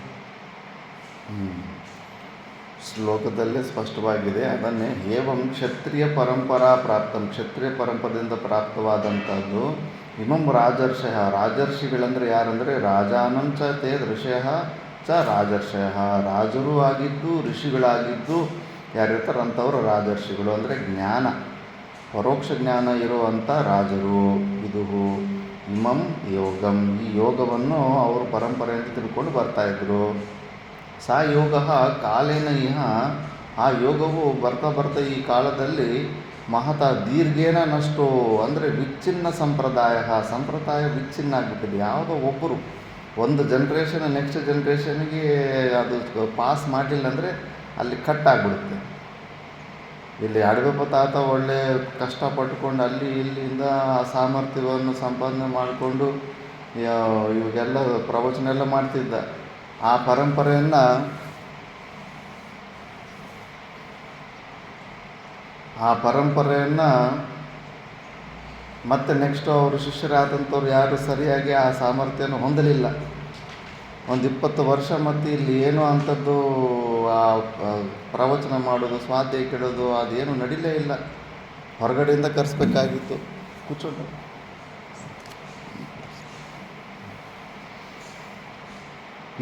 ಶ್ಲೋಕದಲ್ಲೇ ಸ್ಪಷ್ಟವಾಗಿದೆ. ಅದನ್ನೇ ಏವಂ ಕ್ಷತ್ರಿಯ ಪರಂಪರಾ ಪ್ರಾಪ್ತಂ, ಕ್ಷತ್ರಿಯ ಪರಂಪರೆಯಿಂದ ಪ್ರಾಪ್ತವಾದಂಥದ್ದು. ಇಮಂ ರಾಜರ್ಷಯ, ರಾಜರ್ಷಿಗಳಂದರೆ ಯಾರಂದರೆ ರಾಜಾನಂಚ ತೇ ಋಷಯ ಚ ರಾಜರ್ಷಯ, ರಾಜರೂ ಆಗಿದ್ದು ಋಷಿಗಳಾಗಿದ್ದು ಯಾರಿರ್ತಾರೆ ಅಂಥವರು ರಾಜರ್ಷಿಗಳು. ಅಂದರೆ ಜ್ಞಾನ, ಪರೋಕ್ಷ ಜ್ಞಾನ ಇರುವಂಥ ರಾಜರು. ಇದು ಇಮಂ ಯೋಗಂ, ಈ ಯೋಗವನ್ನು ಅವರು ಪರಂಪರೆಯಿಂದ ತಿಳ್ಕೊಂಡು ಬರ್ತಾಯಿದ್ರು. ಸಾ ಯೋಗ ಕಾಲೇನ ಇಹ, ಆ ಯೋಗವು ಬರ್ತಾ ಬರ್ತಾ ಈ ಕಾಲದಲ್ಲಿ ಮಹತ ದೀರ್ಘೇನ ನಷ್ಟೋ, ಅಂದರೆ ವಿಚ್ಛಿನ್ನ ಸಂಪ್ರದಾಯ ವಿಚ್ಛಿನ್ನ ಆಗಿಬಿಟ್ಟಿದೆ. ಯಾವುದೋ ಒಬ್ಬರು ಒಂದು ಜನ್ರೇಷನ್ ನೆಕ್ಸ್ಟ್ ಜನ್ರೇಷನ್ಗೆ ಅದು ಪಾಸ್ ಮಾಡಲಿಲ್ಲ ಅಂದರೆ ಅಲ್ಲಿ ಕಟ್ ಆಗಿಬಿಡುತ್ತೆ. ಇಲ್ಲಿ ಅಡವೆಪ್ಪ ತಾತ ಒಳ್ಳೆ ಕಷ್ಟಪಟ್ಟುಕೊಂಡು ಅಲ್ಲಿ ಇಲ್ಲಿಂದ ಆ ಸಾಮರ್ಥ್ಯವನ್ನು ಸಂಪಾದನೆ ಮಾಡಿಕೊಂಡು ಇವಾಗೆಲ್ಲ ಪ್ರವಚನ ಎಲ್ಲ ಮಾಡ್ತಿದ್ದ. ಆ ಪರಂಪರೆಯನ್ನು ಮತ್ತೆ ನೆಕ್ಸ್ಟ್ ಅವರು ಶಿಷ್ಯರಾದಂಥವ್ರು ಯಾರು ಸರಿಯಾಗಿ ಆ ಸಾಮರ್ಥ್ಯನ ಹೊಂದಲಿಲ್ಲ. ಒಂದು 20 ವರ್ಷ ಮತ್ತು ಇಲ್ಲಿ ಏನೋ ಅಂಥದ್ದು ಆ ಪ್ರವಚನ ಮಾಡೋದು, ಸ್ವಾಧ್ಯಾಯ ಕೆಡೋದು ಅದೇನು ನಡೀಲೇ ಇಲ್ಲ. ಹೊರಗಡೆಯಿಂದ ಕರೆಸ್ಬೇಕಾಗಿತ್ತು. ಕೂತ್ಕೊಂಡು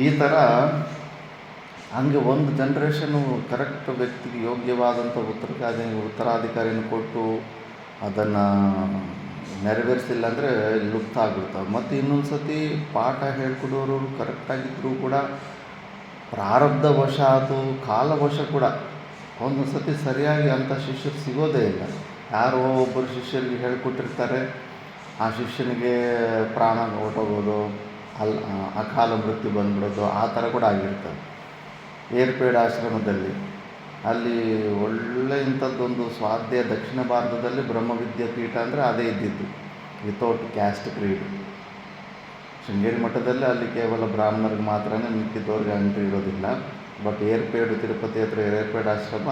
ಈ ಥರ ಹಂಗೆ ಒಂದು ಜನ್ರೇಷನ್ನು ಕರೆಕ್ಟ್ ವ್ಯಕ್ತಿಗೆ ಯೋಗ್ಯವಾದಂಥ ಉತ್ತರಾಧಿಕಾರಿಯನ್ನು ಕೊಟ್ಟು ಅದನ್ನು ನೆರವೇರಿಸಲಿಲ್ಲ ಅಂದರೆ ಲುಪ್ತ ಆಗಿಬಿಡ್ತಾವೆ. ಮತ್ತು ಇನ್ನೊಂದು ಸತಿ ಪಾಠ ಹೇಳ್ಕೊಡೋರು ಕರೆಕ್ಟಾಗಿದ್ದರೂ ಕೂಡ ಪ್ರಾರಬ್ಧವಶಾತು ಕಾಲವಶ ಕೂಡ ಒಂದೊಂದು ಸತಿ ಸರಿಯಾಗಿ ಅಂಥ ಶಿಷ್ಯರು ಸಿಗೋದೇ ಇಲ್ಲ. ಯಾರೋ ಒಬ್ಬರು ಶಿಷ್ಯರಿಗೆ ಹೇಳಿಕೊಟ್ಟಿರ್ತಾರೆ, ಆ ಶಿಷ್ಯನಿಗೆ ಪ್ರಾಣ ಹೊರಟೋಗೋದು, ಅಕಾಲ ಮೃತ್ಯು ಬಂದ್ಬಿಡೋದು, ಆ ಥರ ಕೂಡ ಆಗಿರ್ತದೆ. ಏರ್ಪೇಡ್ ಆಶ್ರಮದಲ್ಲಿ ಅಲ್ಲಿ ಒಳ್ಳೆ ಇಂಥದ್ದೊಂದು ಸ್ವಾಧ್ಯಾಯ, ದಕ್ಷಿಣ ಭಾರತದಲ್ಲಿ ಬ್ರಹ್ಮವಿದ್ಯಾಪೀಠ ಅಂದರೆ ಅದೇ ಇದ್ದಿದ್ದು, ವಿತೌಟ್ ಕ್ಯಾಸ್ಟ್ ಕ್ರೀಡ್. ಶೃಂಗೇರಿ ಮಠದಲ್ಲಿ ಅಲ್ಲಿ ಕೇವಲ ಬ್ರಾಹ್ಮಣರಿಗೆ ಮಾತ್ರನೇ, ಮಿಕ್ಕಿದವ್ರಿಗೆ ಎಂಟ್ರಿ ಇರೋದಿಲ್ಲ. ಬಟ್ ಏರ್ಪೇಡು, ತಿರುಪತಿ ಹತ್ರ ಏರ್ಪೇಡ್ ಆಶ್ರಮ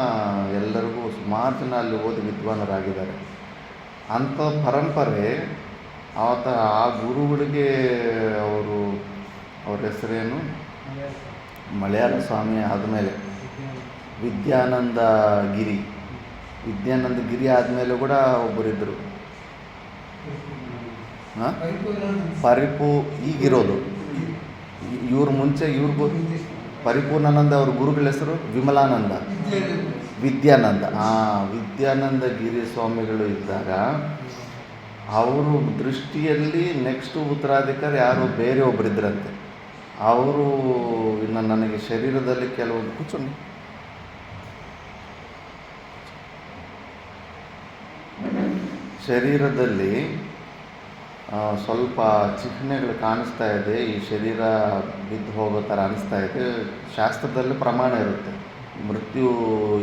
ಎಲ್ಲರಿಗೂ ಸುಮಾರು ಜನ ಅಲ್ಲಿ ಓದಿ ವಿದ್ವಾನರಾಗಿದ್ದಾರೆ. ಅಂಥ ಪರಂಪರೆ ಆ ಗುರುಗಳಿಗೆ ಅವ್ರ ಹೆಸರೇನು, ಮಲಯಾಳ ಸ್ವಾಮಿ ಆದಮೇಲೆ ವಿದ್ಯಾನಂದ ಗಿರಿ ಆದಮೇಲೆ ಕೂಡ ಒಬ್ಬರಿದ್ದರು, ಈಗಿರೋದು ಇವ್ರ ಮುಂಚೆ ಇವ್ರಿಗೂ ಪರಿಪೂರ್ಣಾನಂದ, ಅವ್ರ ಗುರುಗಳ ಹೆಸರು ವಿದ್ಯಾನಂದ ಗಿರಿ ಸ್ವಾಮಿಗಳು ಇದ್ದಾಗ ಅವರು ದೃಷ್ಟಿಯಲ್ಲಿ ನೆಕ್ಸ್ಟು ಉತ್ತರಾಧಿಕಾರಿ ಯಾರು ಬೇರೆ ಒಬ್ಬರಿದ್ರಂತೆ. ಅವರು ಇನ್ನು ನನಗೆ ಶರೀರದಲ್ಲಿ ಕೆಲವೊಂದು ಕೂತ್ಕೊಂಡು ಶರೀರದಲ್ಲಿ ಸ್ವಲ್ಪ ಚಿಹ್ನೆಗಳು ಕಾಣಿಸ್ತಾ ಇದೆ, ಈ ಶರೀರ ಬಿದ್ದು ಹೋಗೋ ಥರ ಅನಿಸ್ತಾ ಇದೆ. ಶಾಸ್ತ್ರದಲ್ಲಿ ಪ್ರಮಾಣ ಇರುತ್ತೆ, ಮೃತ್ಯು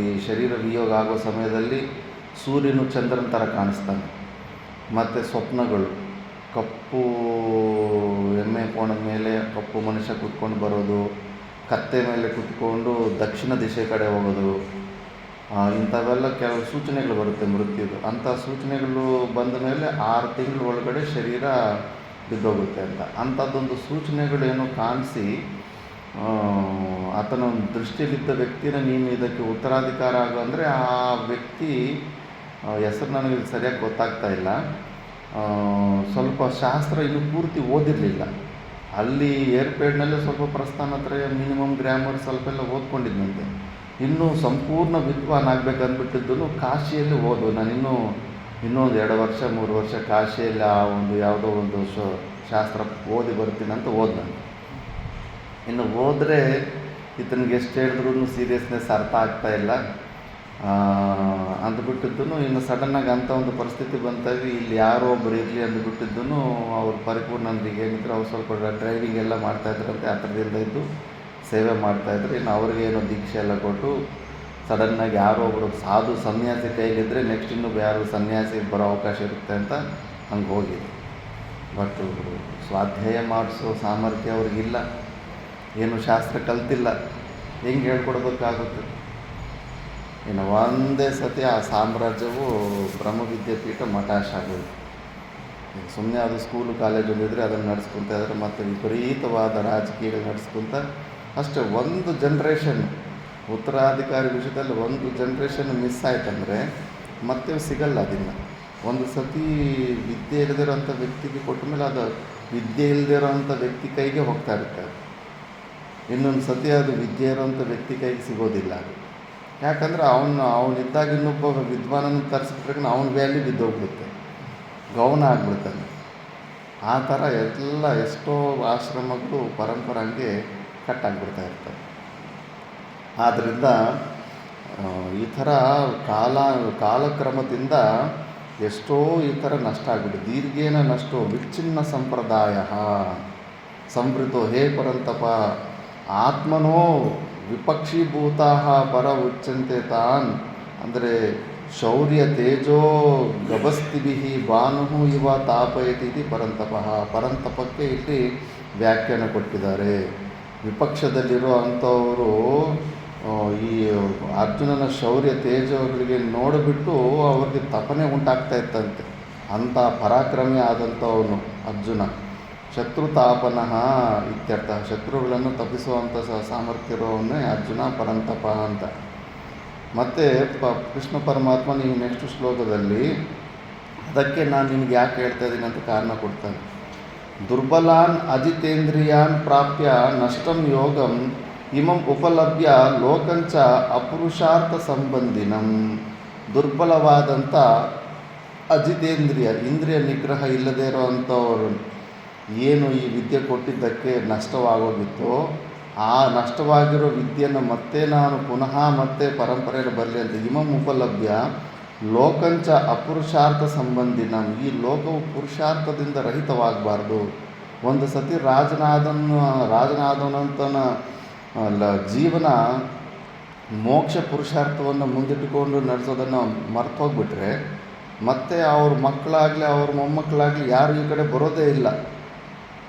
ಈ ಶರೀರ ವಿಯೋಗ ಆಗೋ ಸಮಯದಲ್ಲಿ ಸೂರ್ಯನು ಚಂದ್ರನ ಥರ ಕಾಣಿಸ್ತಾನೆ. ಮತ್ತು ಸ್ವಪ್ನಗಳು, ಕಪ್ಪು ಎಮ್ಮೆ ಕೋಣದ ಮೇಲೆ ಕಪ್ಪು ಮನುಷ್ಯ ಕೂತ್ಕೊಂಡು ಬರೋದು, ಕತ್ತೆ ಮೇಲೆ ಕೂತ್ಕೊಂಡು ದಕ್ಷಿಣ ದಿಶೆ ಕಡೆ ಹೋಗೋದು, ಇಂಥವೆಲ್ಲ ಕೆಲವು ಸೂಚನೆಗಳು ಬರುತ್ತೆ ಮೃತ್ಯುದು. ಅಂಥ ಸೂಚನೆಗಳು ಬಂದ ಮೇಲೆ 6 ತಿಂಗಳ ಒಳಗಡೆ ಶರೀರ ಬಿದ್ದೋಗುತ್ತೆ ಅಂತ. ಅಂಥದ್ದೊಂದು ಸೂಚನೆಗಳೇನೋ ಕಾಣಿಸಿ ಆತನ ದೃಷ್ಟಿಯಲ್ಲಿದ್ದ ವ್ಯಕ್ತಿನ ನೀನು ಇದಕ್ಕೆ ಉತ್ತರಾಧಿಕಾರ ಆಗು ಅಂದರೆ, ಆ ವ್ಯಕ್ತಿ ಹೆಸರು ನನಗೆ ಸರಿಯಾಗಿ ಗೊತ್ತಾಗ್ತಾ ಇಲ್ಲ, ಸ್ವಲ್ಪ ಶಾಸ್ತ್ರ ಇನ್ನೂ ಪೂರ್ತಿ ಓದಿರಲಿಲ್ಲ. ಅಲ್ಲಿ ಏರ್ಪೇಡ್ನಲ್ಲೇ ಸ್ವಲ್ಪ ಪ್ರಸ್ಥಾನತ್ರಯ, ಮಿನಿಮಮ್ ಗ್ರಾಮರ್ ಸ್ವಲ್ಪ ಎಲ್ಲ ಓದ್ಕೊಂಡಿದ್ದಂತೆ. ಇನ್ನೂ ಸಂಪೂರ್ಣ ವಿದ್ವಾನ್ ಆಗಬೇಕಂದ್ಬಿಟ್ಟಿದ್ದು ಕಾಶಿಯಲ್ಲಿ ಓದು. ನಾನು ಇನ್ನೊಂದು 2 ವರ್ಷ 3 ವರ್ಷ ಕಾಶಿಯಲ್ಲಿ ಆ ಒಂದು ಯಾವುದೋ ಒಂದು ಶಾಸ್ತ್ರ ಓದಿ ಬರ್ತೀನಿ ಅಂತ ಓದ್ ನಾನು. ಇನ್ನು ಹೋದರೆ ಈತನಿಗೆ ಎಷ್ಟು ಹೇಳಿದ್ರು ಸೀರಿಯಸ್ನೆಸ್ ಅರ್ಥ ಆಗ್ತಾ ಇಲ್ಲ ಅಂದ್ಬಿಟ್ಟಿದ್ದು. ಇನ್ನು ಸಡನ್ನಾಗಿ ಅಂಥ ಒಂದು ಪರಿಸ್ಥಿತಿ ಬಂತಾಗಿ ಇಲ್ಲಿ ಯಾರೋ ಒಬ್ಬರು ಇರಲಿ ಅಂದ್ಬಿಟ್ಟಿದ್ದು. ಅವ್ರು ಪರಿಪೂರ್ಣಂದ್ರಿಗೆ ಏನಿದ್ರು ಅವ್ರು ಸ್ವಲ್ಪ ಡ್ರೈವಿಂಗ್ ಎಲ್ಲ ಮಾಡ್ತಾಯಿದ್ರಂತೆ, ಹತ್ರದಿಂದ ಇದ್ದು ಸೇವೆ ಮಾಡ್ತಾಯಿದ್ರು. ಇನ್ನು ಅವ್ರಿಗೇನೋ ದೀಕ್ಷೆ ಎಲ್ಲ ಕೊಟ್ಟು ಸಡನ್ನಾಗಿ ಯಾರೋ ಒಬ್ಬರು ಸಾಧು ಸನ್ಯಾಸಿ ಕೈಲಿದ್ದರೆ ನೆಕ್ಸ್ಟ್ ಇನ್ನೂ ಯಾರು ಸನ್ಯಾಸಿ ಬರೋ ಅವಕಾಶ ಇರುತ್ತೆ ಅಂತ ಹಂಗೆ ಹೋಗಿದೆ. ಬಟ್ ಸ್ವಾಧ್ಯಾಯ ಮಾಡಿಸೋ ಸಾಮರ್ಥ್ಯ ಅವ್ರಿಗಿಲ್ಲ, ಏನು ಶಾಸ್ತ್ರ ಕಲ್ತಿಲ್ಲ, ಹೆಂಗೆ ಹೇಳ್ಕೊಡ್ಬೇಕಾಗುತ್ತೆ. ಇನ್ನು ಒಂದೇ ಸತಿ ಆ ಸಾಮ್ರಾಜ್ಯವು ಬ್ರಹ್ಮವಿದ್ಯಾಪೀಠ ಮಠಾಶ ಆಗೋದು. ಸುಮ್ಮನೆ ಅದು ಸ್ಕೂಲು ಕಾಲೇಜ್ ಒಂದಿದ್ರೆ ಅದನ್ನು ನಡೆಸ್ಕೊತಾ ಇದ್ದಾರೆ, ಮತ್ತು ವಿಪರೀತವಾದ ರಾಜಕೀಯಗಳು ನಡೆಸ್ಕೊತ ಅಷ್ಟೇ. ಒಂದು ಜನ್ರೇಷನ್ ಉತ್ತರಾಧಿಕಾರಿ ವಿಷಯದಲ್ಲಿ ಒಂದು ಜನ್ರೇಷನ್ ಮಿಸ್ ಆಯ್ತಂದರೆ ಮತ್ತೆ ಸಿಗಲ್ಲ. ಅದನ್ನು ಒಂದು ಸತಿ ವಿದ್ಯೆ ಇಲ್ಲದಿರೋಂಥ ವ್ಯಕ್ತಿಗೆ ಕೊಟ್ಟ ಮೇಲೆ ಅದು ವಿದ್ಯೆ ಇಲ್ಲದಿರೋಂಥ ವ್ಯಕ್ತಿ ಕೈಗೆ ಹೋಗ್ತಾ ಇರುತ್ತೆ. ಇನ್ನೊಂದು ಸತಿ ಅದು ವಿದ್ಯೆ ಇರೋಂಥ ವ್ಯಕ್ತಿ ಕೈಗೆ ಸಿಗೋದಿಲ್ಲ. ಯಾಕಂದರೆ ಅವನಿದ್ದಾಗ ಇನ್ನೊಬ್ಬ ವಿದ್ವಾನನ್ನು ತರಿಸ್ಬಿಟ್ರೆ ಅವನ ವ್ಯಾಲ್ಯೂ ಬಿದ್ದೋಗ್ಬಿಡುತ್ತೆ, ಗೌನ ಆಗ್ಬಿಡ್ತಾನೆ. ಆ ಥರ ಎಷ್ಟೋ ಆಶ್ರಮಗಳು ಪರಂಪರಂಗೆ ಕಟ್ಟಾಗ್ಬಿಡ್ತಾ ಇರ್ತವೆ. ಆದ್ದರಿಂದ ಈ ಥರ ಕಾಲಕ್ರಮದಿಂದ ಎಷ್ಟೋ ಈ ಥರ ನಷ್ಟ ಆಗ್ಬಿಟ್ಟು ದೀರ್ಘೇನ ನಷ್ಟೋ ವಿಚ್ಛಿನ್ನ ಸಂಪ್ರದಾಯ ಸಂವೃತೋ ಹೇ ಪರಂತಪ ಆತ್ಮನೋ ವಿಪಕ್ಷೀಭೂತಾ ಪರ ಉಚ್ಚಂತೆ ತಾನ್. ಅಂದರೆ ಶೌರ್ಯ ತೇಜೋ ಗಭಸ್ತಿಭಿ ಭಾನು ಇವ ತಾಪಯತಿ ಇದು ಪರಂತಪಕ್ಕೆ ಇಲ್ಲಿ ವ್ಯಾಖ್ಯಾನ ಕೊಟ್ಟಿದ್ದಾರೆ. ವಿಪಕ್ಷದಲ್ಲಿರೋ ಅಂಥವರು ಈ ಅರ್ಜುನನ ಶೌರ್ಯ ತೇಜಗಳಿಗೆ ನೋಡಿಬಿಟ್ಟು ಅವ್ರಿಗೆ ತಪನೆ ಉಂಟಾಗ್ತಾ ಇತ್ತಂತೆ. ಅಂಥ ಪರಾಕ್ರಮಿ ಆದಂಥವನು ಅರ್ಜುನ. ಶತ್ರುತಾಪನಃ ಇತ್ಯರ್ಥ, ಶತ್ರುಗಳನ್ನು ತಪ್ಪಿಸುವಂಥ ಸಾಮರ್ಥ್ಯ ಇರೋವನ್ನೇ ಅರ್ಜುನ ಪರಂತಪ ಅಂತ. ಮತ್ತು ಕೃಷ್ಣ ಪರಮಾತ್ಮ ನೀವು ನೆಕ್ಸ್ಟ್ ಶ್ಲೋಕದಲ್ಲಿ ಅದಕ್ಕೆ ನಾನು ನಿಮ್ಗೆ ಯಾಕೆ ಹೇಳ್ತಾ ಇದ್ದೀನಿ ಅಂತ ಕಾರಣ ಕೊಡ್ತಾನೆ. ದುರ್ಬಲಾನ್ ಅಜಿತೇಂದ್ರಿಯಾನ್ ಪ್ರಾಪ್ಯ ನಷ್ಟಂ ಯೋಗಂ ಇಮಂ ಉಪಲಭ್ಯ ಲೋಕಂಚ ಅಪುರುಷಾರ್ಥ ಸಂಬಂಧಿನಂ. ದುರ್ಬಲವಾದಂಥ ಅಜಿತೇಂದ್ರಿಯ, ಇಂದ್ರಿಯ ನಿಗ್ರಹ ಇಲ್ಲದೇ ಇರೋವಂಥವರು ಏನು ಈ ವಿದ್ಯೆ ಕೊಟ್ಟಿದ್ದಕ್ಕೆ ನಷ್ಟವಾಗೋಗಿತ್ತೋ ಆ ನಷ್ಟವಾಗಿರೋ ವಿದ್ಯೆಯನ್ನು ಮತ್ತೆ ನಾನು ಪುನಃ ಮತ್ತೆ ಪರಂಪರೆಯಲ್ಲಿ ಬರಲಿ ಅಂತ ಇಮಂ ಉಪಲಭ್ಯ ಲೋಕಂಚ ಅಪುರುಷಾರ್ಥ ಸಂಬಂಧಿನ. ಈ ಲೋಕವು ಪುರುಷಾರ್ಥದಿಂದ ರಹಿತವಾಗಬಾರ್ದು. ಒಂದು ಸತಿ ರಾಜನಾದವನಂತನ ಜೀವನ ಮೋಕ್ಷ ಪುರುಷಾರ್ಥವನ್ನು ಮುಂದಿಟ್ಟುಕೊಂಡು ನಡೆಸೋದನ್ನು ಮರ್ತು ಹೋಗ್ಬಿಟ್ರೆ ಮತ್ತೆ ಅವ್ರ ಮಕ್ಕಳಾಗಲಿ ಅವ್ರ ಮೊಮ್ಮಕ್ಕಳಾಗಲಿ ಯಾರು ಈ ಕಡೆ ಬರೋದೇ ಇಲ್ಲ,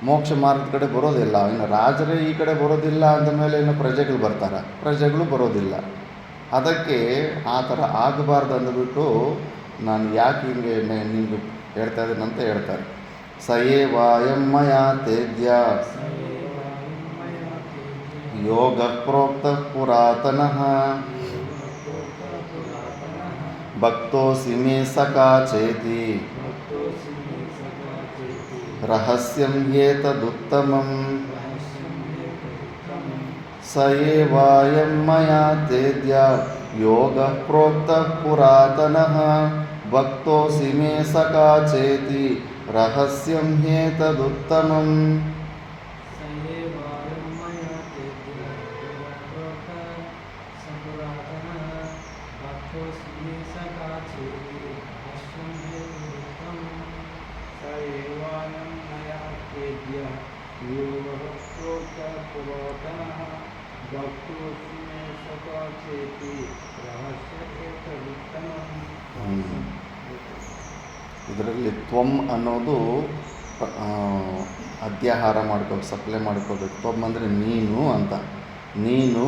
ಮೋಕ್ಷ ಮಾರ್ಗದ ಕಡೆ ಬರೋದೇ ಇಲ್ಲ. ಇನ್ನು ರಾಜರೇ ಈ ಕಡೆ ಬರೋದಿಲ್ಲ ಅಂದಮೇಲೆ ಇನ್ನು ಪ್ರಜೆಗಳು ಬರ್ತಾರೆ, ಪ್ರಜೆಗಳು ಬರೋದಿಲ್ಲ. ಅದಕ್ಕೆ ಆ ಥರ ಆಗಬಾರ್ದು ಅಂದುಬಿಟ್ಟು ನಾನು ಯಾಕೆ ಹಿಂಗೆ ನಿಮಗೆ ಹೇಳ್ತಾ ಇದ್ದೀನಿ ಅಂತ ಹೇಳ್ತಾರೆ. ಸಯೇವಾಯಂ ಮಯಾ ತೇಜ್ಯ ಯೋಗ ಪ್ರೋಕ್ತ ಪುರಾತನಃ ಭಕ್ತೋಸಿ ಮೇ ಸಖಾ ಚೇತಿ ರಹಸ್ಯಂ ಏತದುತ್ತಮಂ. ಸಯೇವಾಯಂ ಮಯಾ ತೇಜ್ಯ ಯೋಗ ಪ್ರೋಕ್ತ ಪುರಾತನಃ ಭಕ್ತೋಸಿ ಮೇ ಸಖಾ ಚೇತಿ ರಹಸ್ಯಂ ಏತದುತ್ತಮಂ. ಇದರಲ್ಲಿ ತ್ವಂ ಅನ್ನೋದು ಅಧ್ಯಾಹಾರ ಮಾಡ್ಕೋಬೇಕು, ಸಪ್ಲೈ ಮಾಡ್ಕೋಬೇಕು. ತ್ವಂ ಅಂದರೆ ನೀನು ಅಂತ. ನೀನು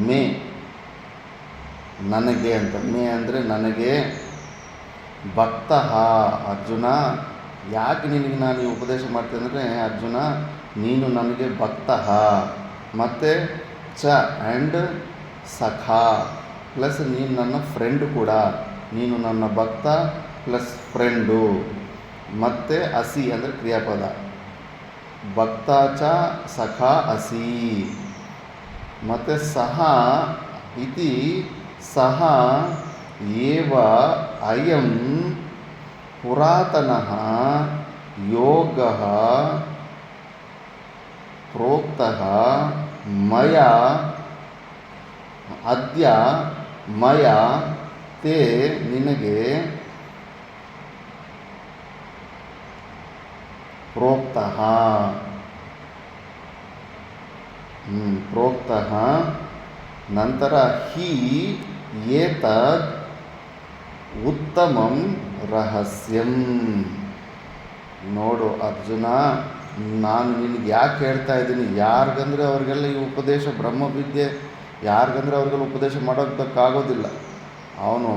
ಮೇ ನನಗೆ ಅಂತ, ಮೇ ಅಂದರೆ ನನಗೆ. ಭಕ್ತ ಅರ್ಜುನ, ಯಾಕೆ ನಿನಗೆ ನಾನು ಈ ಉಪದೇಶ ಮಾಡ್ತೀನಿ ಅಂದರೆ ಅರ್ಜುನ ನೀನು ನನಗೆ ಭಕ್ತ ಮತ್ತು ಚ ಆ್ಯಂಡ್ ಸಖಾ ಪ್ಲಸ್ ನೀನು ನನ್ನ ಫ್ರೆಂಡ್ ಕೂಡ. ನೀನು ನನ್ನ ಭಕ್ತ ಪ್ಲಸ್ ಫ್ರೆಂಡು ಮತ್ತು ಅಸಿ ಅಂದರೆ ಕ್ರಿಯಾಪದ. ಭಕ್ತ ಚ ಸಖಾ ಅಸಿ ಮತ್ತು ಸಹ ಇತಿ ಸಹ ಏವ ಅಯಂ ಪುರಾತನಃ ಯೋಗಃ ಪ್ರೋಕ್ತಃ ಮಯಾ ಅದ್ಯ ಮಯಾ ತೇ ನಿನಗೆ ಪ್ರೋಕ್ತಃ ಪ್ರೋಕ್ತಃ ನಂತರ ಹಿ ಏತದ್ ಉತ್ತಮಂ ರಹಸ್ಯಂ. ನೋಡು ಅರ್ಜುನ, ನಾನು ನಿನಗೆ ಯಾಕೆ ಹೇಳ್ತಾ ಇದ್ದೀನಿ, ಯಾರಿಗಂದರೆ ಅವ್ರಿಗೆಲ್ಲ ಈ ಉಪದೇಶ ಬ್ರಹ್ಮವಿದ್ಯೆ ಯಾರಿಗಂದರೆ ಅವ್ರಿಗೆಲ್ಲ ಉಪದೇಶ ಮಾಡೋದಕ್ಕಾಗೋದಿಲ್ಲ. ಅವನು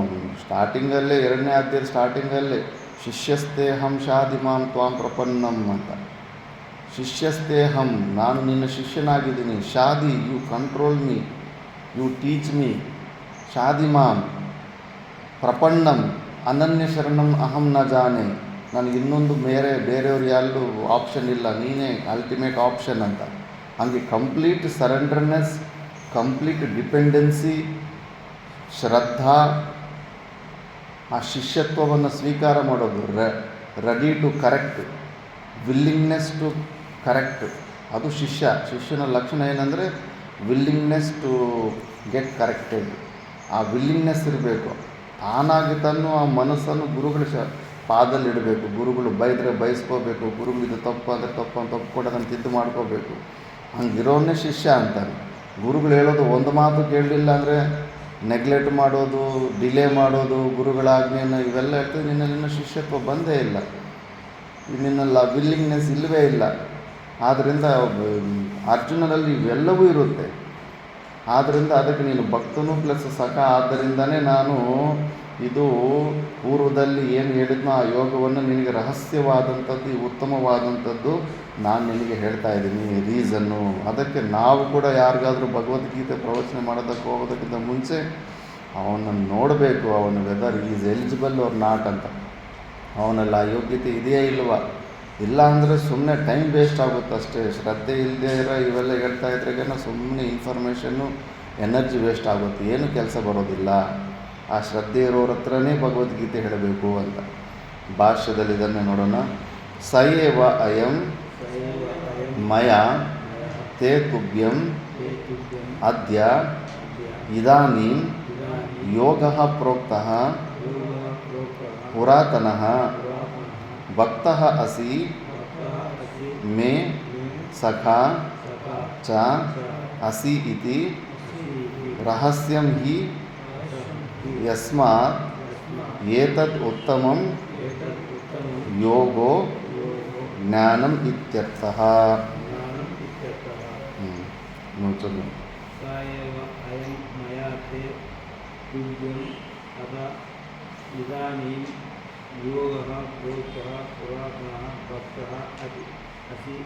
ಸ್ಟಾರ್ಟಿಂಗಲ್ಲೇ 2ನೇ ಅಧ್ಯಾಯ ಸ್ಟಾರ್ಟಿಂಗಲ್ಲೇ ಶಿಷ್ಯಸ್ತೇಹಂ ಶಾದಿಮಾಂ ತ್ವಾಂ ಪ್ರಪನ್ನಂ ಅಂತ. ಶಿಷ್ಯಸ್ತೇಹಂ, ನಾನು ನಿನ್ನ ಶಿಷ್ಯನಾಗಿದ್ದೀನಿ. ಶಾದಿ, you control me, you teach me. ಶಾದಿಮಾಂ ಪ್ರಪನ್ನಂ ಅನನ್ಯ ಶರಣಂ ಅಹಂ ನ ಜಾನೆ. ನನಗೆ ಇನ್ನೊಂದು ಬೇರೆಯವ್ರು ಎಲ್ಲೂ ಆಪ್ಷನ್ ಇಲ್ಲ, ನೀನೇ ಅಲ್ಟಿಮೇಟ್ ಆಪ್ಷನ್ ಅಂತ. ಹಂಗೆ ಕಂಪ್ಲೀಟ್ ಸರೆಂಡರ್ನೆಸ್, ಕಂಪ್ಲೀಟ್ ಡಿಪೆಂಡೆನ್ಸಿ, ಶ್ರದ್ಧಾ, ಆ ಶಿಷ್ಯತ್ವವನ್ನು ಸ್ವೀಕಾರ ಮಾಡೋದು, ready to correct, willingness to correct. ಅದು ಶಿಷ್ಯನ ಲಕ್ಷಣ ಏನಂದರೆ ವಿಲ್ಲಿಂಗ್ನೆಸ್ ಟು ಗೆಟ್ ಕರೆಕ್ಟೆಡ್. ಆ ವಿಲ್ಲಿಂಗ್ನೆಸ್ ಇರಬೇಕು. ತಾನಾಗಿ ತನ್ನು ಆ ಮನಸ್ಸನ್ನು ಗುರುಗಳ ಪಾದಲ್ಲಿಡಬೇಕು. ಗುರುಗಳು ಬೈದರೆ ಬಯಸ್ಕೋಬೇಕು, ಗುರುಗಳು ಇದು ತಪ್ಪು ಅಂದರೆ ತಪ್ಪು ಅಂತ ಒಪ್ಕೊಂಡು ಅದನ್ನು ತಿದ್ದು ಮಾಡ್ಕೋಬೇಕು. ಹಂಗಿರೋನೇ ಶಿಷ್ಯ ಅಂತಾರೆ. ಗುರುಗಳು ಹೇಳೋದು ಒಂದು ಮಾತು ಕೇಳಲಿಲ್ಲ ಅಂದರೆ ನೆಗ್ಲೆಕ್ಟ್ ಮಾಡೋದು, ಡಿಲೇ ಮಾಡೋದು, ಗುರುಗಳಾಜ್ಞೆಯನ್ನು ಇವೆಲ್ಲ ಇರ್ತದೆ. ನಿನ್ನ ಶಿಷ್ಯತ್ವ ಬಂದೇ ಇಲ್ಲ, ನಿನ್ನೆಲ್ಲ ವಿಲ್ಲಿಂಗ್ನೆಸ್ ಇಲ್ಲವೇ ಇಲ್ಲ. ಆದ್ದರಿಂದ ಅರ್ಜುನನಲ್ಲಿ ಇವೆಲ್ಲವೂ ಇರುತ್ತೆ. ಆದ್ದರಿಂದ ಅದಕ್ಕೆ ನೀನು ಭಕ್ತನೂ ಪ್ಲಸ್ ಸಖ. ಆದ್ದರಿಂದನೇ ನಾನು ಇದು ಪೂರ್ವದಲ್ಲಿ ಏನು ಹೇಳಿದ್ನೋ ಆ ಯೋಗವನ್ನು ನಿನಗೆ ರಹಸ್ಯವಾದಂಥದ್ದು, ಉತ್ತಮವಾದಂಥದ್ದು ನಾನು ನಿನಗೆ ಹೇಳ್ತಾ ಇದ್ದೀನಿ, ರೀಸನ್ನು. ಅದಕ್ಕೆ ನಾವು ಕೂಡ ಯಾರಿಗಾದರೂ ಭಗವದ್ಗೀತೆ ಪ್ರವಚನೆ ಮಾಡೋದಕ್ಕೆ ಹೋಗೋದಕ್ಕಿಂತ ಮುಂಚೆ ಅವನನ್ನು ನೋಡಬೇಕು, ಅವನು whether is eligible or not ಅಂತ. ಅವನೆಲ್ಲ ಯೋಗ್ಯತೆ ಇದೆಯೇ ಇಲ್ವಾ? ಇಲ್ಲ ಅಂದರೆ ಸುಮ್ಮನೆ ಟೈಮ್ ವೇಸ್ಟ್ ಆಗುತ್ತೆ ಅಷ್ಟೇ. ಶ್ರದ್ಧೆ ಇಲ್ಲದೆ ಇರೋ ಇವೆಲ್ಲ ಹೇಳ್ತಾ ಇದ್ರಾಗೇನೋ ಸುಮ್ಮನೆ ಇನ್ಫಾರ್ಮೇಷನ್ನು, ಎನರ್ಜಿ ವೇಸ್ಟ್ ಆಗುತ್ತೆ, ಏನು ಕೆಲಸ ಬರೋದಿಲ್ಲ. ಆ ಶ್ರದ್ಧೆ ಇರೋರ ಹತ್ರನೇ ಭಗವದ್ಗೀತೆ ಹೇಳಬೇಕು ಅಂತ. ಭಾಷ್ಯದಲ್ಲಿ ಇದನ್ನೇ ನೋಡೋಣ. ಸಯೇವ ಅಯಂ ಮಯ ತೇ ತುಭ್ಯಂ ಅದ್ಯ ಇದಾನೀಂ ಯೋಗಃ ಪ್ರೋಕ್ತಃ ಪುರಾತನಃ ಭಕ್ತಃ ಅಸಿ ಮೇ ಸಖಾ ಚ ಅಸಿ ಇತಿ ರಹಸ್ಯಂ ಹಿ ಯಸ್ಮಾತ್ ಏತದ್ ಉತ್ತಮಂ ಯೋಗೋ ಜ್ಞಾನಂ ಇತ್ಯರ್ಥಃ. ನೋಡ್ಸೋದು ಸಾಯವ ಅಯಂ ಮಯಾ ತೇ ತುಭ್ಯಂ ಅದ ಇದಾನೀಂ ಯೋಗಃ ಪ್ರೋಕ್ತಃ ಪುರಾತನಃ ಭಕ್ತಃ ಅಸಿ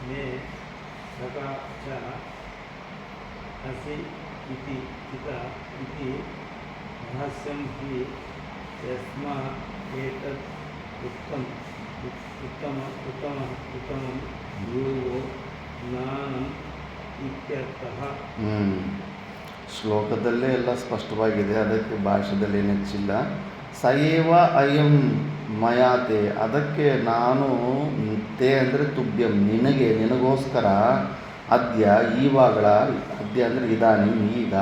ಮೇ ಸಖಾ ಚ ಅಸಿ ಇತಿ ರಹಸ್ಯಂ ಹಿ ಯಸ್ಮಾತ್ ಏತದ್ ಉತ್ತಮಂ ಯೋಗೋ ಜ್ಞಾನಂ ಇತ್ಯರ್ಥಃ. ಶ್ಲೋಕದಲ್ಲೇ ಎಲ್ಲ ಸ್ಪಷ್ಟವಾಗಿದೆ, ಅದಕ್ಕೆ ಭಾಷೆದಲ್ಲಿ ಏನು ಹೆಚ್ಚಿಲ್ಲ. ಸಯೇವ ಅಯಂ ಮಯಾತೆ, ಅದಕ್ಕೆ ನಾನು ತೇ ಅಂದರೆ ತುಭ್ಯಂ, ನಿನಗೋಸ್ಕರ ಅದ್ಯ ಈವಾಗಳ, ಅದ್ಯ ಅಂದರೆ ಇದಾನಿ ಈಗ,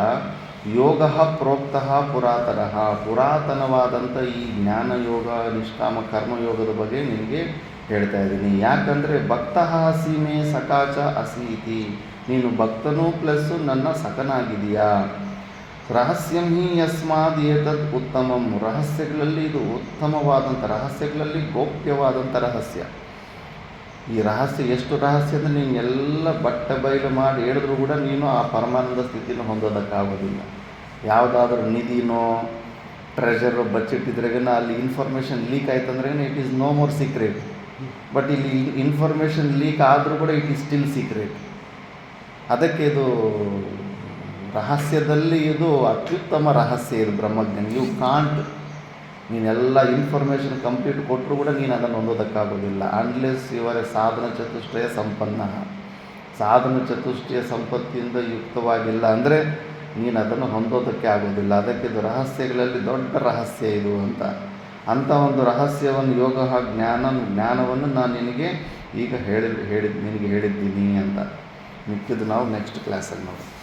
ಯೋಗ ಪ್ರೋಕ್ತಃ ಪುರಾತನಃ, ಪುರಾತನವಾದಂಥ ಈ ಜ್ಞಾನಯೋಗ ನಿಷ್ಕಾಮ ಕರ್ಮಯೋಗದ ಬಗ್ಗೆ ನಿನಗೆ ಹೇಳ್ತಾ ಇದ್ದೀನಿ. ಯಾಕಂದರೆ ಭಕ್ತಃ ಅಸಿ ಮೇ ಸಖಾಚ ಅಸಿ ಇತಿ, ನೀನು ಭಕ್ತನೂ ಪ್ಲಸ್ಸು ನನ್ನ ಸಖನಾಗಿದೆಯಾ. ರಹಸ್ಯಂ ಹಿ ಯಸ್ಮಾದ್ ಏತದ್ ಉತ್ತಮಂ, ರಹಸ್ಯಗಳಲ್ಲಿ ಇದು ಉತ್ತಮವಾದಂಥ, ರಹಸ್ಯಗಳಲ್ಲಿ ಗೋಪ್ಯವಾದಂಥ ರಹಸ್ಯ. ಈ ರಹಸ್ಯ ಎಷ್ಟು ರಹಸ್ಯ ಅಂದರೆ ನೀನು ಎಲ್ಲ ಬಟ್ಟೆ ಬಯಲು ಮಾಡಿ ಹೇಳಿದ್ರೂ ಕೂಡ ನೀನು ಆ ಪರಮಾನಂದ ಸ್ಥಿತಿನ ಹೊಂದೋದಕ್ಕಾಗೋದಿಲ್ಲ. ಯಾವುದಾದ್ರೂ ನಿಧಿನೋ ಟ್ರೆಷರ್ ಬಚ್ಚಿಟ್ಟಿದ್ರಾಗೇನ ಅಲ್ಲಿ ಇನ್ಫಾರ್ಮೇಷನ್ ಲೀಕ್ ಆಯ್ತಂದ್ರೆ it is no more secret. But ಇಲ್ಲಿ ಇನ್ಫಾರ್ಮೇಷನ್ ಲೀಕ್ ಆದರೂ ಕೂಡ ಇಟ್ ಈಸ್ ಸ್ಟಿಲ್ ಸೀಕ್ರೆಟ್. ಅದಕ್ಕೆ ಇದು ರಹಸ್ಯದಲ್ಲಿ ಇದು ಅತ್ಯುತ್ತಮ ರಹಸ್ಯ. ಇದು ಬ್ರಹ್ಮಜ್ಞಾನ. ಯು ಕಾಂಟ್, ನೀನೆಲ್ಲ ಇನ್ಫಾರ್ಮೇಷನ್ ಕಂಪ್ಲೀಟ್ ಕೊಟ್ಟರು ಕೂಡ ನೀನು ಅದನ್ನು ಹೊಂದೋದಕ್ಕಾಗೋದಿಲ್ಲ ಅನ್ಲೆಸ್ ಇವರ ಸಾಧನ ಚತುಷ್ಟಯ ಸಂಪನ್ನ. ಸಾಧನ ಚತುಷ್ಟಯ ಸಂಪತ್ತಿಯಿಂದ ಯುಕ್ತವಾಗಿಲ್ಲ ಅಂದರೆ ನೀನು ಅದನ್ನು ಹೊಂದೋದಕ್ಕೆ ಆಗೋದಿಲ್ಲ. ಅದಕ್ಕೆ ಇದು ರಹಸ್ಯಗಳಲ್ಲಿ ದೊಡ್ಡ ರಹಸ್ಯ ಇದು ಅಂತ. ಅಂಥ ಒಂದು ರಹಸ್ಯವನ್ನು ಯೋಗ ಜ್ಞಾನವನ್ನು ನಾನು ನಿನಗೆ ಈಗ ನಿನಗೆ ಹೇಳಿದ್ದೀನಿ ಅಂತ. ಮಿಕ್ಕಿದ್ದು ನಾವು ನೆಕ್ಸ್ಟ್ ಕ್ಲಾಸಲ್ಲಿ ನೋಡಿ.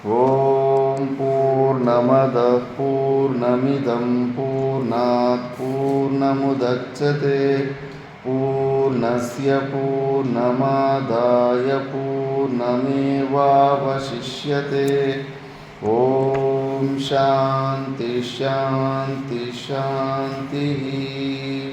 ಓಂ ಪೂರ್ಣಮದ ಪೂರ್ಣಮಿದಂ ಪೂರ್ಣಾತ್ ಪೂರ್ಣಮುದಚ್ಯತೆ ಪೂರ್ಣಸ್ಯ ಪೂರ್ಣಮಾದಾಯ ಪೂರ್ಣಮೇವಾವಶಿಷ್ಯತೆ. ಓಂ ಶಾಂತಿ ಶಾಂತಿ ಶಾಂತಿ.